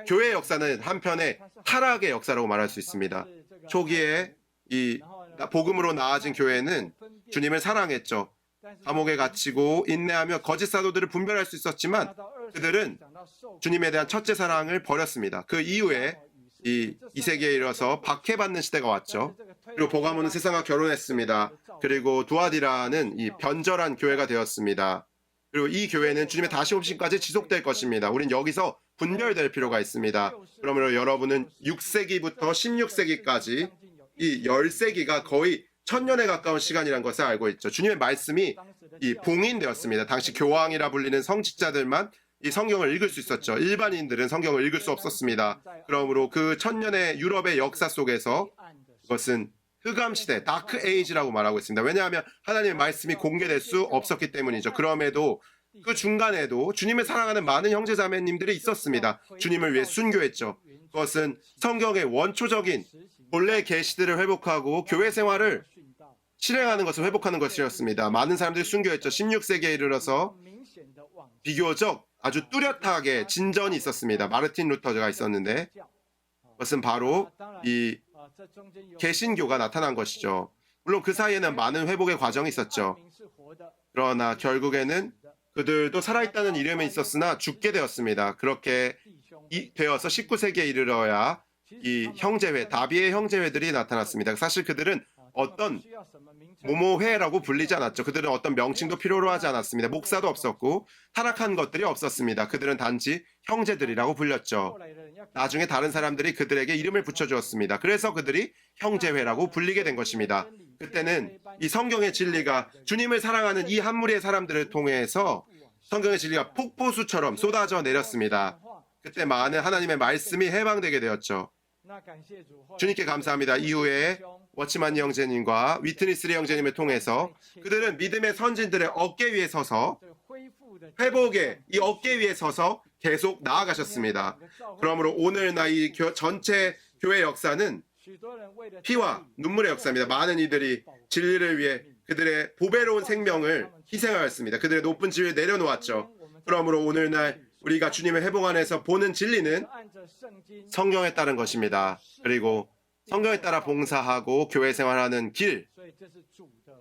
교회의 역사는 한편의 타락의 역사라고 말할 수 있습니다. 초기에 이 복음으로 나아진 교회는 주님을 사랑했죠. 감옥에 갇히고 인내하며 거짓 사도들을 분별할 수 있었지만 그들은 주님에 대한 첫째 사랑을 버렸습니다. 그 이후에 이 세계에 이르러서 박해받는 시대가 왔죠. 그리고 보가모는 세상과 결혼했습니다. 그리고 두아디라는 이 변절한 교회가 되었습니다. 그리고 이 교회는 주님의 다시 오심까지 지속될 것입니다. 우린 여기서 분별될 필요가 있습니다. 그러므로 여러분은 6세기부터 16세기까지 이 10세기가 거의 1000년에 가까운 시간이라는 것을 알고 있죠. 주님의 말씀이 이 봉인되었습니다. 당시 교황이라 불리는 성직자들만 이 성경을 읽을 수 있었죠. 일반인들은 성경을 읽을 수 없었습니다. 그러므로 그 1000년의 유럽의 역사 속에서 그것은 흑암시대, 다크 에이지라고 말하고 있습니다. 왜냐하면 하나님의 말씀이 공개될 수 없었기 때문이죠. 그럼에도 그 중간에도 주님을 사랑하는 많은 형제자매님들이 있었습니다. 주님을 위해 순교했죠. 그것은 성경의 원초적인 본래 계시들을 회복하고 교회 생활을 실행하는 것을 회복하는 것이었습니다. 많은 사람들이 순교했죠. 16세기에 이르러서 비교적 아주 뚜렷하게 진전이 있었습니다. 마르틴 루터가 있었는데 그것은 바로 이 개신교가 나타난 것이죠. 물론 그 사이에는 많은 회복의 과정이 있었죠. 그러나 결국에는 그들도 살아있다는 이름이 있었으나 죽게 되었습니다. 그렇게 되어서 19세기에 이르러야 이 형제회, 다비의 형제회들이 나타났습니다. 사실 그들은 어떤 모모회라고 불리지 않았죠. 그들은 어떤 명칭도 필요로 하지 않았습니다. 목사도 없었고 타락한 것들이 없었습니다. 그들은 단지 형제들이라고 불렸죠. 나중에 다른 사람들이 그들에게 이름을 붙여주었습니다. 그래서 그들이 형제회라고 불리게 된 것입니다. 그때는 이 성경의 진리가 주님을 사랑하는 이 한 무리의 사람들을 통해서 성경의 진리가 폭포수처럼 쏟아져 내렸습니다. 그때 많은 하나님의 말씀이 해방되게 되었죠. 주님께 감사합니다. 이후에 워치만 형제님과 위트니스리 형제님을 통해서 그들은 믿음의 선진들의 어깨 위에 서서 회복의 이 어깨 위에 서서 계속 나아가셨습니다. 그러므로 오늘날 이 전체 교회 역사는 피와 눈물의 역사입니다. 많은 이들이 진리를 위해 그들의 보배로운 생명을 희생하였습니다. 그들의 높은 지위를 내려놓았죠. 그러므로 오늘날 우리가 주님의 회복 안에서 보는 진리는 성경에 따른 것입니다. 그리고 성경에 따라 봉사하고 교회 생활하는 길,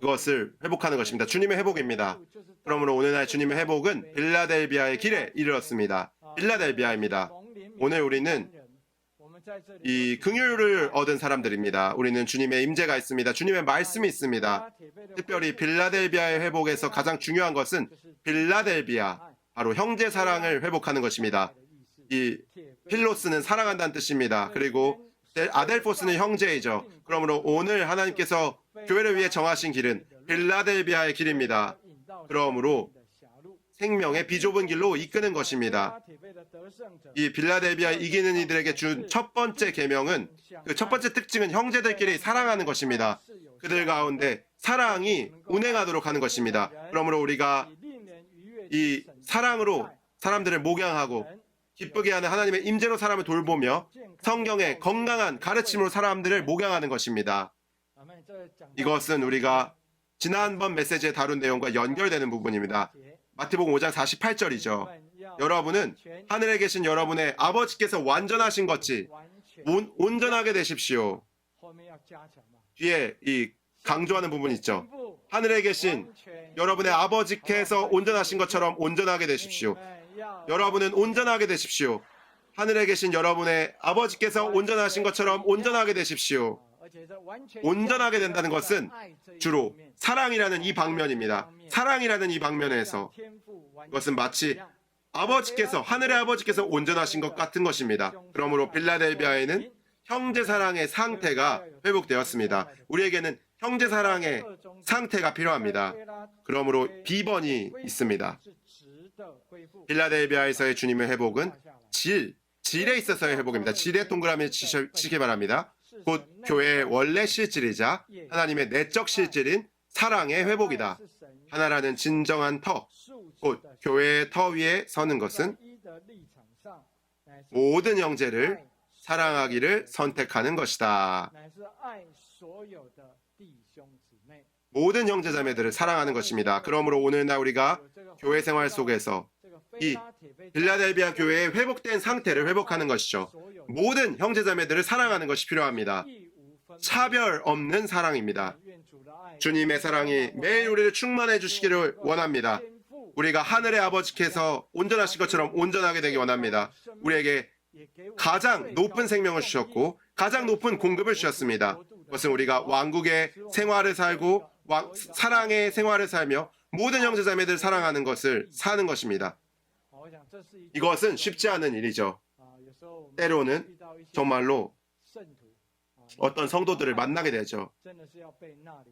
그것을 회복하는 것입니다. 주님의 회복입니다. 그러므로 오늘날 주님의 회복은 빌라델비아의 길에 이르렀습니다. 빌라델비아입니다. 오늘 우리는 이 긍휼을 얻은 사람들입니다. 우리는 주님의 임재가 있습니다. 주님의 말씀이 있습니다. 특별히 빌라델비아의 회복에서 가장 중요한 것은 빌라델비아, 바로 형제 사랑을 회복하는 것입니다. 이 필로스는 사랑한다는 뜻입니다. 그리고 아델포스는 형제이죠. 그러므로 오늘 하나님께서 교회를 위해 정하신 길은 빌라델비아의 길입니다. 그러므로 생명의 비좁은 길로 이끄는 것입니다. 이 빌라델비아 이기는 이들에게 준 첫 번째 계명은 그 첫 번째 특징은 형제들끼리 사랑하는 것입니다. 그들 가운데 사랑이 운행하도록 하는 것입니다. 그러므로 우리가 이 사랑으로 사람들을 목양하고 기쁘게 하는 하나님의 임재로 사람을 돌보며 성경의 건강한 가르침으로 사람들을 목양하는 것입니다. 이것은 우리가 지난번 메시지에 다룬 내용과 연결되는 부분입니다. 마태복음 5장 48절이죠. 여러분은 하늘에 계신 여러분의 아버지께서 완전하신 것이 온전하게 되십시오. 뒤에 이 강조하는 부분이 있죠. 하늘에 계신 여러분의 아버지께서 온전하신 것처럼 온전하게 되십시오. 여러분은 온전하게 되십시오. 하늘에 계신 여러분의 아버지께서 온전하신 것처럼 온전하게 되십시오. 온전하게 된다는 것은 주로 사랑이라는 이 방면입니다. 사랑이라는 이 방면에서 그것은 마치 아버지께서, 하늘의 아버지께서 온전하신 것 같은 것입니다. 그러므로 빌라델비아에는 형제 사랑의 상태가 회복되었습니다. 우리에게는 형제 사랑의 상태가 필요합니다. 그러므로 B번이 있습니다. 빌라델비아에서의 주님의 회복은 질에 있어서의 회복입니다. 질의 동그라미 치기 바랍니다. 곧 교회의 원래 실질이자 하나님의 내적 실질인 사랑의 회복이다. 하나라는 진정한 터, 곧 교회의 터 위에 서는 것은 모든 형제를 사랑하기를 선택하는 것이다. 모든 형제자매들을 사랑하는 것입니다. 그러므로 오늘날 우리가 교회 생활 속에서 이 빌라델비아 교회의 회복된 상태를 회복하는 것이죠. 모든 형제자매들을 사랑하는 것이 필요합니다. 차별 없는 사랑입니다. 주님의 사랑이 매일 우리를 충만해 주시기를 원합니다. 우리가 하늘의 아버지께서 온전하신 것처럼 온전하게 되기 원합니다. 우리에게 가장 높은 생명을 주셨고 가장 높은 공급을 주셨습니다. 그것은 우리가 왕국의 생활을 살고 사랑의 생활을 살며 모든 형제자매들을 사랑하는 것을 사는 것입니다. 이것은 쉽지 않은 일이죠. 때로는 정말로 어떤 성도들을 만나게 되죠.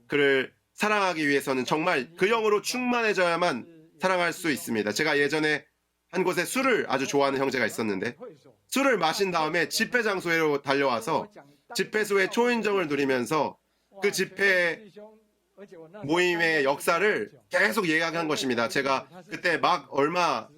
그를 사랑하기 위해서는 정말 그 영으로 충만해져야만 사랑할 수 있습니다. 제가 예전에 한 곳에 술을 아주 좋아하는 형제가 있었는데 술을 마신 다음에 집회 장소로 달려와서 집회소의 초인종을 누리면서 그 집회 모임의 역사를 계속 이야기한 것입니다. 제가 그때 막 얼마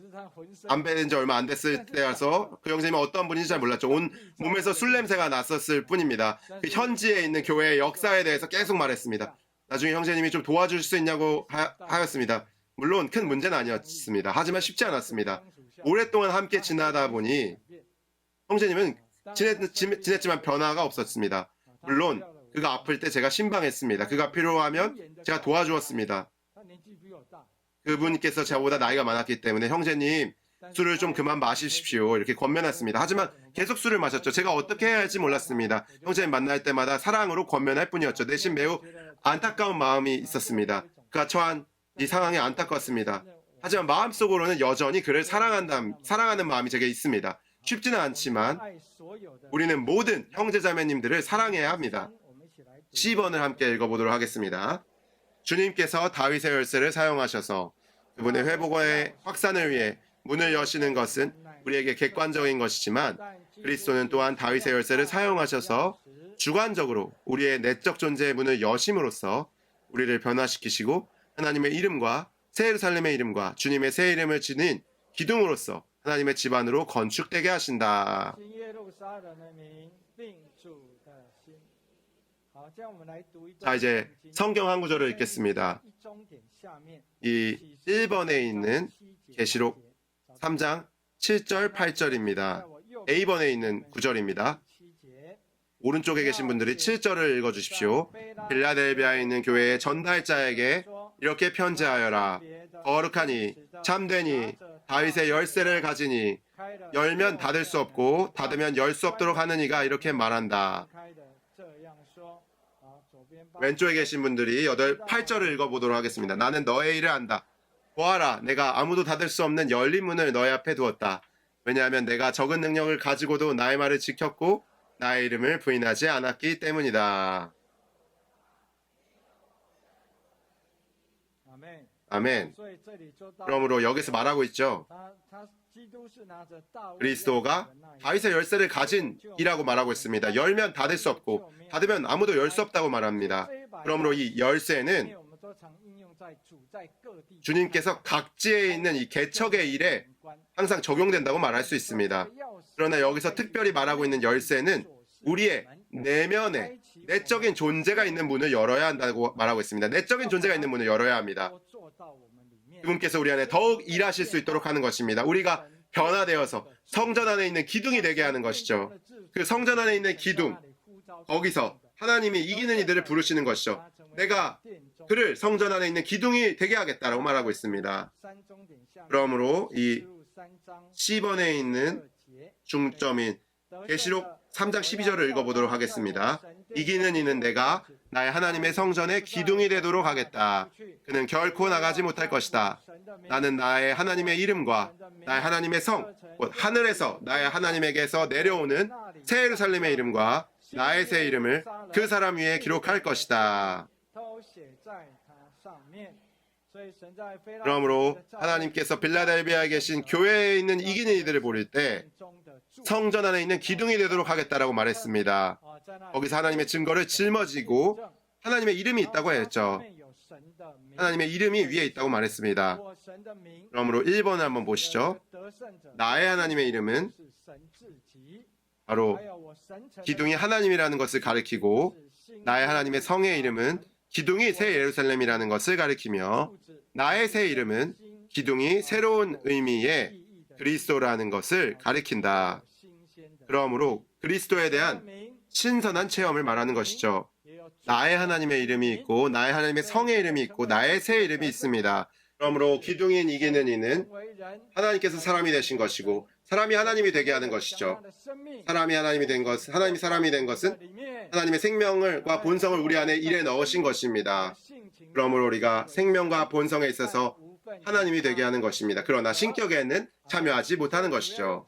안 뵌 지 얼마 안 됐을 때라서 그 형제님은 어떤 분인지 잘 몰랐죠. 온 몸에서 술 냄새가 났었을 뿐입니다. 그 현지에 있는 교회의 역사에 대해서 계속 말했습니다. 나중에 형제님이 좀 도와줄 수 있냐고 하였습니다. 물론 큰 문제는 아니었습니다. 하지만 쉽지 않았습니다. 오랫동안 함께 지나다 보니 형제님은 지냈지만 변화가 없었습니다. 물론 그가 아플 때 제가 신방했습니다. 그가 필요하면 제가 도와주었습니다. 그분께서 저보다 나이가 많았기 때문에 형제님 술을 좀 그만 마시십시오 이렇게 권면했습니다. 하지만 계속 술을 마셨죠. 제가 어떻게 해야 할지 몰랐습니다. 형제님 만날 때마다 사랑으로 권면할 뿐이었죠. 대신 매우 안타까운 마음이 있었습니다. 그가 처한 이 상황이 안타깝습니다. 하지만 마음속으로는 여전히 그를 사랑하는 마음이 제게 있습니다. 쉽지는 않지만 우리는 모든 형제자매님들을 사랑해야 합니다. 10번을 함께 읽어보도록 하겠습니다. 주님께서 다윗의 열쇠를 사용하셔서 그분의 회복의 확산을 위해 문을 여시는 것은 우리에게 객관적인 것이지만 그리스도는 또한 다윗의 열쇠를 사용하셔서 주관적으로 우리의 내적 존재의 문을 여심으로써 우리를 변화시키시고 하나님의 이름과 새 예루살렘의 이름과 주님의 새 이름을 지닌 기둥으로서 하나님의 집안으로 건축되게 하신다. 자, 이제 성경 한 구절을 읽겠습니다. 이 1번에 있는 계시록 3장 7절 8절입니다. A번에 있는 구절입니다. 오른쪽에 계신 분들이 7절을 읽어주십시오. 빌라델비아에 있는 교회의 전달자에게 이렇게 편지하여라. 거룩하니 참되니 다윗의 열쇠를 가지니 열면 닫을 수 없고 닫으면 열 수 없도록 하는 이가 이렇게 말한다. 왼쪽에 계신 분들이 8절을 읽어보도록 하겠습니다. 나는 너의 일을 안다. 보아라, 내가 아무도 닫을 수 없는 열린 문을 너의 앞에 두었다. 왜냐하면 내가 적은 능력을 가지고도 나의 말을 지켰고 나의 이름을 부인하지 않았기 때문이다. 아멘. 그러므로 여기서 말하고 있죠. 그리스도가 다윗의 열쇠를 가진 이라고 말하고 있습니다. 열면 닫을 수 없고 닫으면 아무도 열 수 없다고 말합니다. 그러므로 이 열쇠는 주님께서 각지에 있는 이 개척의 일에 항상 적용된다고 말할 수 있습니다. 그러나 여기서 특별히 말하고 있는 열쇠는 우리의 내면에 내적인 존재가 있는 문을 열어야 한다고 말하고 있습니다. 내적인 존재가 있는 문을 열어야 합니다. 그분께서 우리 안에 더욱 일하실 수 있도록 하는 것입니다. 우리가 변화되어서 성전 안에 있는 기둥이 되게 하는 것이죠. 그 성전 안에 있는 기둥, 거기서 하나님이 이기는 이들을 부르시는 것이죠. 내가 그를 성전 안에 있는 기둥이 되게 하겠다라고 말하고 있습니다. 그러므로 이 10번에 있는 중점인 계시록 3장 12절을 읽어보도록 하겠습니다. 이기는 이는 내가 나의 하나님의 성전의 기둥이 되도록 하겠다. 그는 결코 나가지 못할 것이다. 나는 나의 하나님의 이름과 나의 하나님의 성, 곧 하늘에서 나의 하나님에게서 내려오는 새 예루살렘의 이름과 나의 새 이름을 그 사람 위에 기록할 것이다. 그러므로 하나님께서 빌라델비아에 계신 교회에 있는 이기는 이들을 부를 때 성전 안에 있는 기둥이 되도록 하겠다라고 말했습니다. 거기서 하나님의 증거를 짊어지고 하나님의 이름이 있다고 했죠. 하나님의 이름이 위에 있다고 말했습니다. 그러므로 1번을 한번 보시죠. 나의 하나님의 이름은 바로 기둥이 하나님이라는 것을 가리키고 나의 하나님의 성의 이름은 기둥이 새 예루살렘이라는 것을 가리키며 나의 새 이름은 기둥이 새로운 의미의 그리스도라는 것을 가리킨다. 그러므로 그리스도에 대한 신선한 체험을 말하는 것이죠. 나의 하나님의 이름이 있고 나의 하나님의 성의 이름이 있고 나의 새 이름이 있습니다. 그러므로 기둥인 이기는 이는 하나님께서 사람이 되신 것이고 사람이 하나님이 되게 하는 것이죠. 사람이 하나님이 된 것, 하나님이 사람이 된 것은 하나님의 생명과 본성을 우리 안에 일에 넣으신 것입니다. 그러므로 우리가 생명과 본성에 있어서 하나님이 되게 하는 것입니다. 그러나 신격에는 참여하지 못하는 것이죠.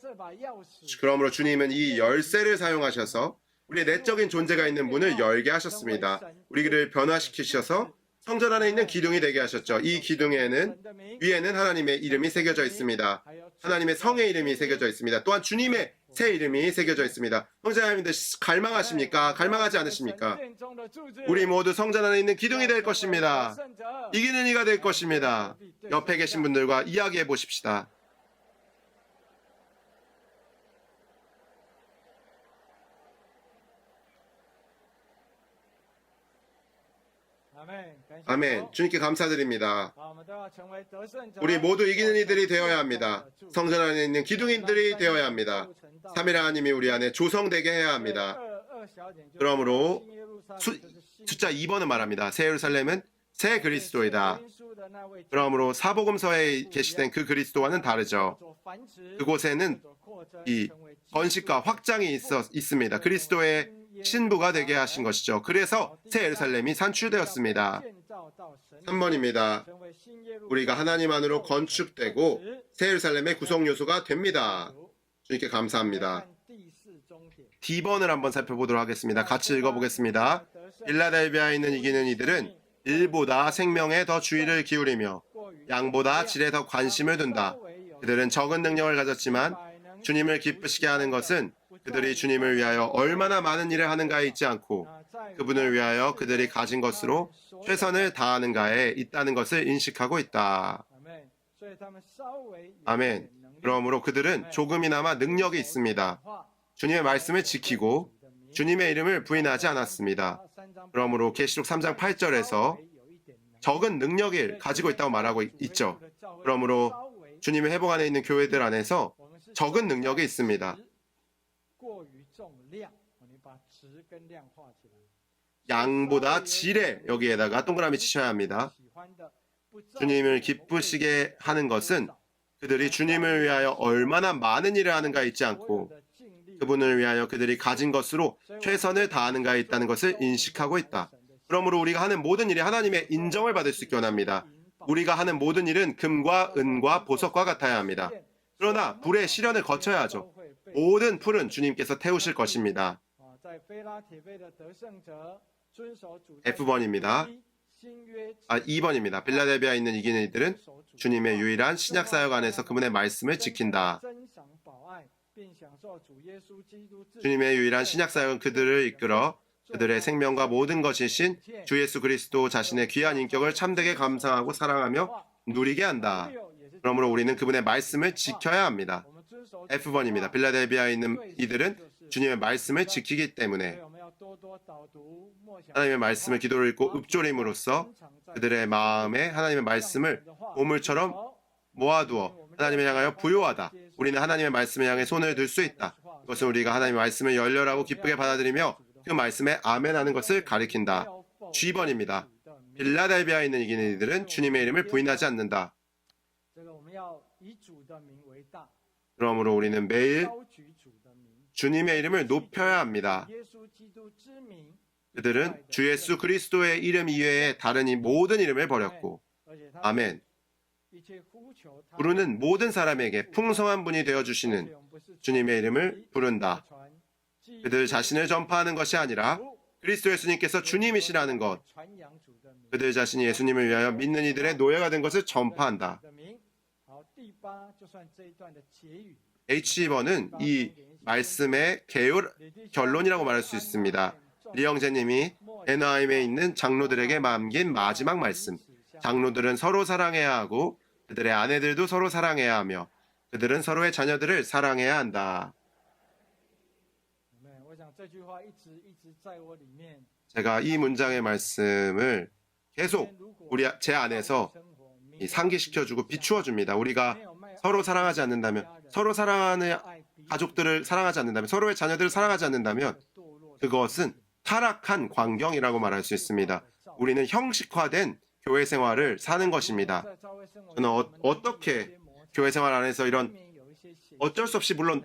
그러므로 주님은 이 열쇠를 사용하셔서 우리의 내적인 존재가 있는 문을 열게 하셨습니다. 우리를 변화시키셔서 성전 안에 있는 기둥이 되게 하셨죠. 이 기둥에는 위에는 하나님의 이름이 새겨져 있습니다. 하나님의 성의 이름이 새겨져 있습니다. 또한 주님의 새 이름이 새겨져 있습니다. 형제자매님들 갈망하십니까? 갈망하지 않으십니까? 우리 모두 성전 안에 있는 기둥이 될 것입니다. 이기는 이가 될 것입니다. 옆에 계신 분들과 이야기해 보십시다. 아멘. 주님께 감사드립니다. 우리 모두 이기는 이들이 되어야 합니다. 성전 안에 있는 기둥인들이 되어야 합니다. 삼위일 하나님이 우리 안에 조성되게 해야 합니다. 그러므로 숫자 2번은 말합니다. 새 예루살렘은 새 그리스도이다. 그러므로 사복음서에 게시된 그 그리스도와는 다르죠. 그곳에는 이 번식과 확장이 있습니다. 그리스도의 신부가 되게 하신 것이죠. 그래서 새 예루살렘이 산출되었습니다. 3번입니다. 우리가 하나님 안으로 건축되고 새 예루살렘의 구성 요소가 됩니다. 주님께 감사합니다. D번을 한번 살펴보도록 하겠습니다. 같이 읽어보겠습니다. 빌라델비아에 있는 이기는 이들은 일보다 생명에 더 주의를 기울이며 양보다 질에 더 관심을 둔다. 그들은 적은 능력을 가졌지만 주님을 기쁘시게 하는 것은 그들이 주님을 위하여 얼마나 많은 일을 하는가에 있지 않고 그분을 위하여 그들이 가진 것으로 최선을 다하는가에 있다는 것을 인식하고 있다. 아멘. 그러므로 그들은 조금이나마 능력이 있습니다. 주님의 말씀을 지키고 주님의 이름을 부인하지 않았습니다. 그러므로 계시록 3장 8절에서 적은 능력을 가지고 있다고 말하고 있죠. 그러므로 주님의 회복 안에 있는 교회들 안에서 적은 능력이 있습니다. 양보다 질에 여기에다가 동그라미 치셔야 합니다. 주님을 기쁘시게 하는 것은 그들이 주님을 위하여 얼마나 많은 일을 하는가에 있지 않고 그분을 위하여 그들이 가진 것으로 최선을 다하는가에 있다는 것을 인식하고 있다. 그러므로 우리가 하는 모든 일이 하나님의 인정을 받을 수 있기 원합니다. 우리가 하는 모든 일은 금과 은과 보석과 같아야 합니다. 그러나 불의 시련을 거쳐야 하죠. 모든 풀은 주님께서 태우실 것입니다. F번입니다. 2번입니다. 빌라델비아에 있는 이기는 이들은 주님의 유일한 신약 사역 안에서 그분의 말씀을 지킨다. 주님의 유일한 신약 사역은 그들을 이끌어 그들의 생명과 모든 것이신 주 예수 그리스도 자신의 귀한 인격을 참되게 감상하고 사랑하며 누리게 한다. 그러므로 우리는 그분의 말씀을 지켜야 합니다. F번입니다. 빌라델비아에 있는 이들은 주님의 말씀을 지키기 때문에 하나님의 말씀을 기도를 읽고 읊조림으로써 그들의 마음에 하나님의 말씀을 보물처럼 모아두어 하나님을 향하여 부요하다. 우리는 하나님의 말씀을 향해 손을 들 수 있다. 이것은 우리가 하나님의 말씀을 열렬하고 기쁘게 받아들이며 그 말씀에 아멘하는 것을 가리킨다. G번입니다. 빌라델비아에 있는 이기는 이들은 주님의 이름을 부인하지 않는다. 그러므로 우리는 매일 주님의 이름을 높여야 합니다. 그들은 주 예수 그리스도의 이름 이외에 다른 이 모든 이름을 버렸고, 아멘. 부르는 모든 사람에게 풍성한 분이 되어주시는 주님의 이름을 부른다. 그들 자신을 전파하는 것이 아니라 그리스도 예수님께서 주님이시라는 것, 그들 자신이 예수님을 위하여 믿는 이들의 노예가 된 것을 전파한다. H번은 이 말씀의 결론이라고 말할 수 있습니다. 리 형제님이 애나임에 있는 장로들에게 남긴 마지막 말씀. 장로들은 서로 사랑해야 하고 그들의 아내들도 서로 사랑해야 하며 그들은 서로의 자녀들을 사랑해야 한다. 제가 이 문장의 말씀을 계속 제 안에서 상기시켜주고 비추어줍니다. 우리가 서로 사랑하지 않는다면, 서로 사랑하는 가족들을 사랑하지 않는다면, 서로의 자녀들을 사랑하지 않는다면 그것은 타락한 광경이라고 말할 수 있습니다. 우리는 형식화된 교회 생활을 사는 것입니다. 저는 어떻게 교회 생활 안에서 이런 어쩔 수 없이 물론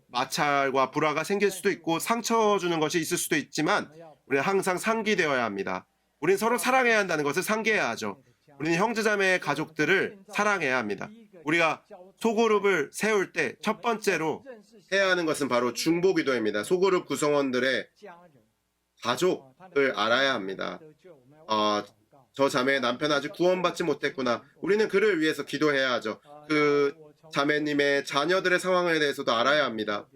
마찰과 불화가 생길 수도 있고 상처 주는 것이 있을 수도 있지만 우리는 항상 상기되어야 합니다. 우리는 서로 사랑해야 한다는 것을 상기해야 하죠. 우리는 형제자매의 가족들을 사랑해야 합니다. 우리가 소그룹을 세울 때 첫 번째로 해야 하는 것은 바로 중보기도입니다. 소그룹 구성원들의 가족을 알아야 합니다. 저 자매의 남편 아직 구원받지 못했구나. 우리는 그를 위해서 기도해야 하죠. 그 자매님의 자녀들의 상황에 대해서도 알아야 합니다.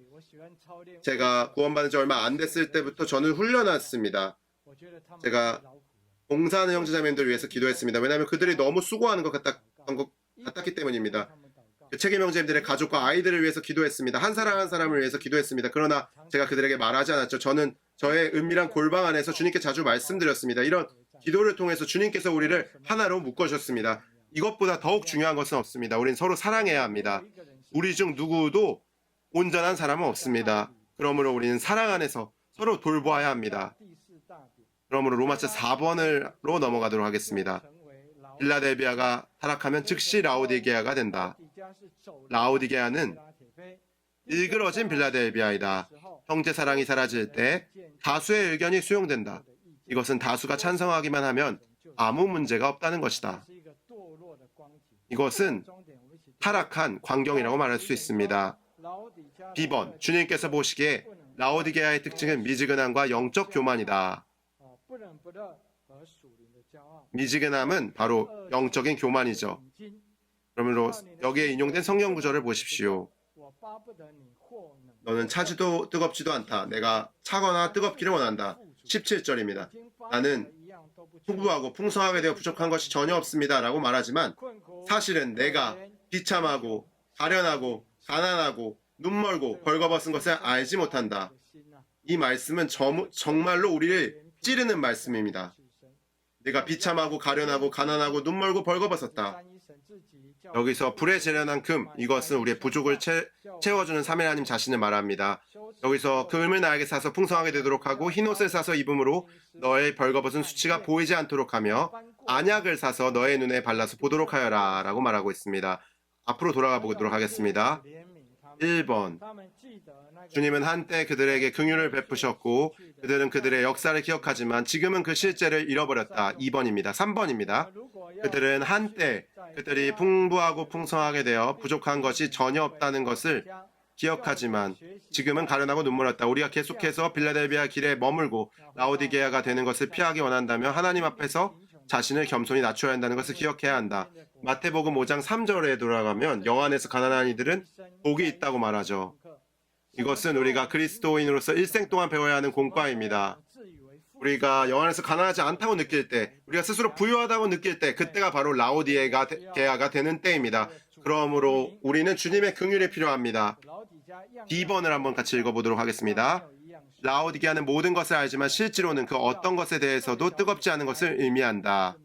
제가 구원받은 지 얼마 안 됐을 때부터 저는 훈련했습니다. 제가 봉사하는 형제자매님들을 위해서 기도했습니다. 왜냐하면 그들이 너무 수고하는 것 같았기 때문입니다. 책임 형제님들의 가족과 아이들을 위해서 기도했습니다. 한 사람 한 사람을 위해서 기도했습니다. 그러나 제가 그들에게 말하지 않았죠. 저는 저의 은밀한 골방 안에서 주님께 자주 말씀드렸습니다. 이런 기도를 통해서 주님께서 우리를 하나로 묶어주셨습니다. 이것보다 더욱 중요한 것은 없습니다. 우리는 서로 사랑해야 합니다. 우리 중 누구도 온전한 사람은 없습니다. 그러므로 우리는 사랑 안에서 서로 돌보아야 합니다. 그러므로 로마서 4번으로 넘어가도록 하겠습니다. 빌라델비아가 타락하면 즉시 라오디게아가 된다. 라오디게아는 일그러진 빌라델비아이다. 형제 사랑이 사라질 때 다수의 의견이 수용된다. 이것은 다수가 찬성하기만 하면 아무 문제가 없다는 것이다. 이것은 타락한 광경이라고 말할 수 있습니다. B번, 주님께서 보시기에 라오디게아의 특징은 미지근함과 영적 교만이다. 미지근함은 바로 영적인 교만이죠. 그러므로 여기에 인용된 성경 구절을 보십시오. 너는 차지도 뜨겁지도 않다. 내가 차거나 뜨겁기를 원한다. 17절입니다. 나는 풍부하고 풍성하게 되어 부족한 것이 전혀 없습니다. 라고 말하지만 사실은 내가 비참하고 가련하고 가난하고 눈멀고 벌거벗은 것을 알지 못한다. 이 말씀은 정말로 우리를 찌르는 말씀입니다. 내가 비참하고 가련하고 가난하고 눈멀고 벌거벗었다. 여기서 불에 재련한 금, 이것은 우리의 부족을 채워주는 삼위 하나님 자신을 말합니다. 여기서 금을 나에게 사서 풍성하게 되도록 하고 흰옷을 사서 입음으로 너의 벌거벗은 수치가 보이지 않도록 하며 안약을 사서 너의 눈에 발라서 보도록 하여라 라고 말하고 있습니다. 앞으로 돌아가 보도록 하겠습니다. 1번, 주님은 한때 그들에게 긍휼을 베푸셨고 그들은 그들의 역사를 기억하지만 지금은 그 실제를 잃어버렸다. 2번입니다. 3번입니다. 그들은 한때 그들이 풍부하고 풍성하게 되어 부족한 것이 전혀 없다는 것을 기억하지만 지금은 가련하고 눈물었다. 우리가 계속해서 빌라델비아 길에 머물고 라오디게아가 되는 것을 피하기 원한다면 하나님 앞에서 자신을 겸손히 낮춰야 한다는 것을 기억해야 한다. 마태복음 5장 3절에 돌아가면 영 안에서 가난한 이들은 복이 있다고 말하죠. 이것은 우리가 그리스도인으로서 일생 동안 배워야 하는 공과입니다. 우리가 영 안에서 가난하지 않다고 느낄 때, 우리가 스스로 부유하다고 느낄 때, 그때가 바로 라오디게아가 되는 때입니다. 그러므로 우리는 주님의 긍휼이 필요합니다. D번을 한번 같이 읽어보도록 하겠습니다. 라오디게아는 모든 것을 알지만 실제로는 그 어떤 것에 대해서도 뜨겁지 않은 것을 의미한다.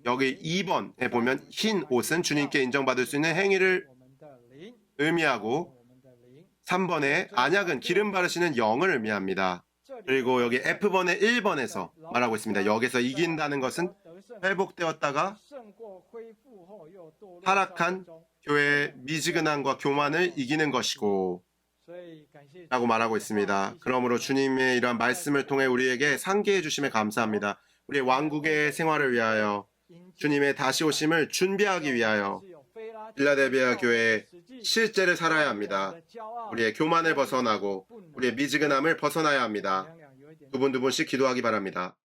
여기 2번에 보면 흰 옷은 주님께 인정받을 수 있는 행위를 의미하고 3번에 안약은 기름 바르시는 영을 의미합니다. 그리고 여기 F번의 1번에서 말하고 있습니다. 여기서 이긴다는 것은 회복되었다가 타락한 교회의 미지근함과 교만을 이기는 것이고 라고 말하고 있습니다. 그러므로 주님의 이러한 말씀을 통해 우리에게 상기해 주심에 감사합니다. 우리의 왕국의 생활을 위하여, 주님의 다시 오심을 준비하기 위하여 필라델비아 교회의 실제를 살아야 합니다. 우리의 교만을 벗어나고 우리의 미지근함을 벗어나야 합니다. 두 분씩 기도하기 바랍니다.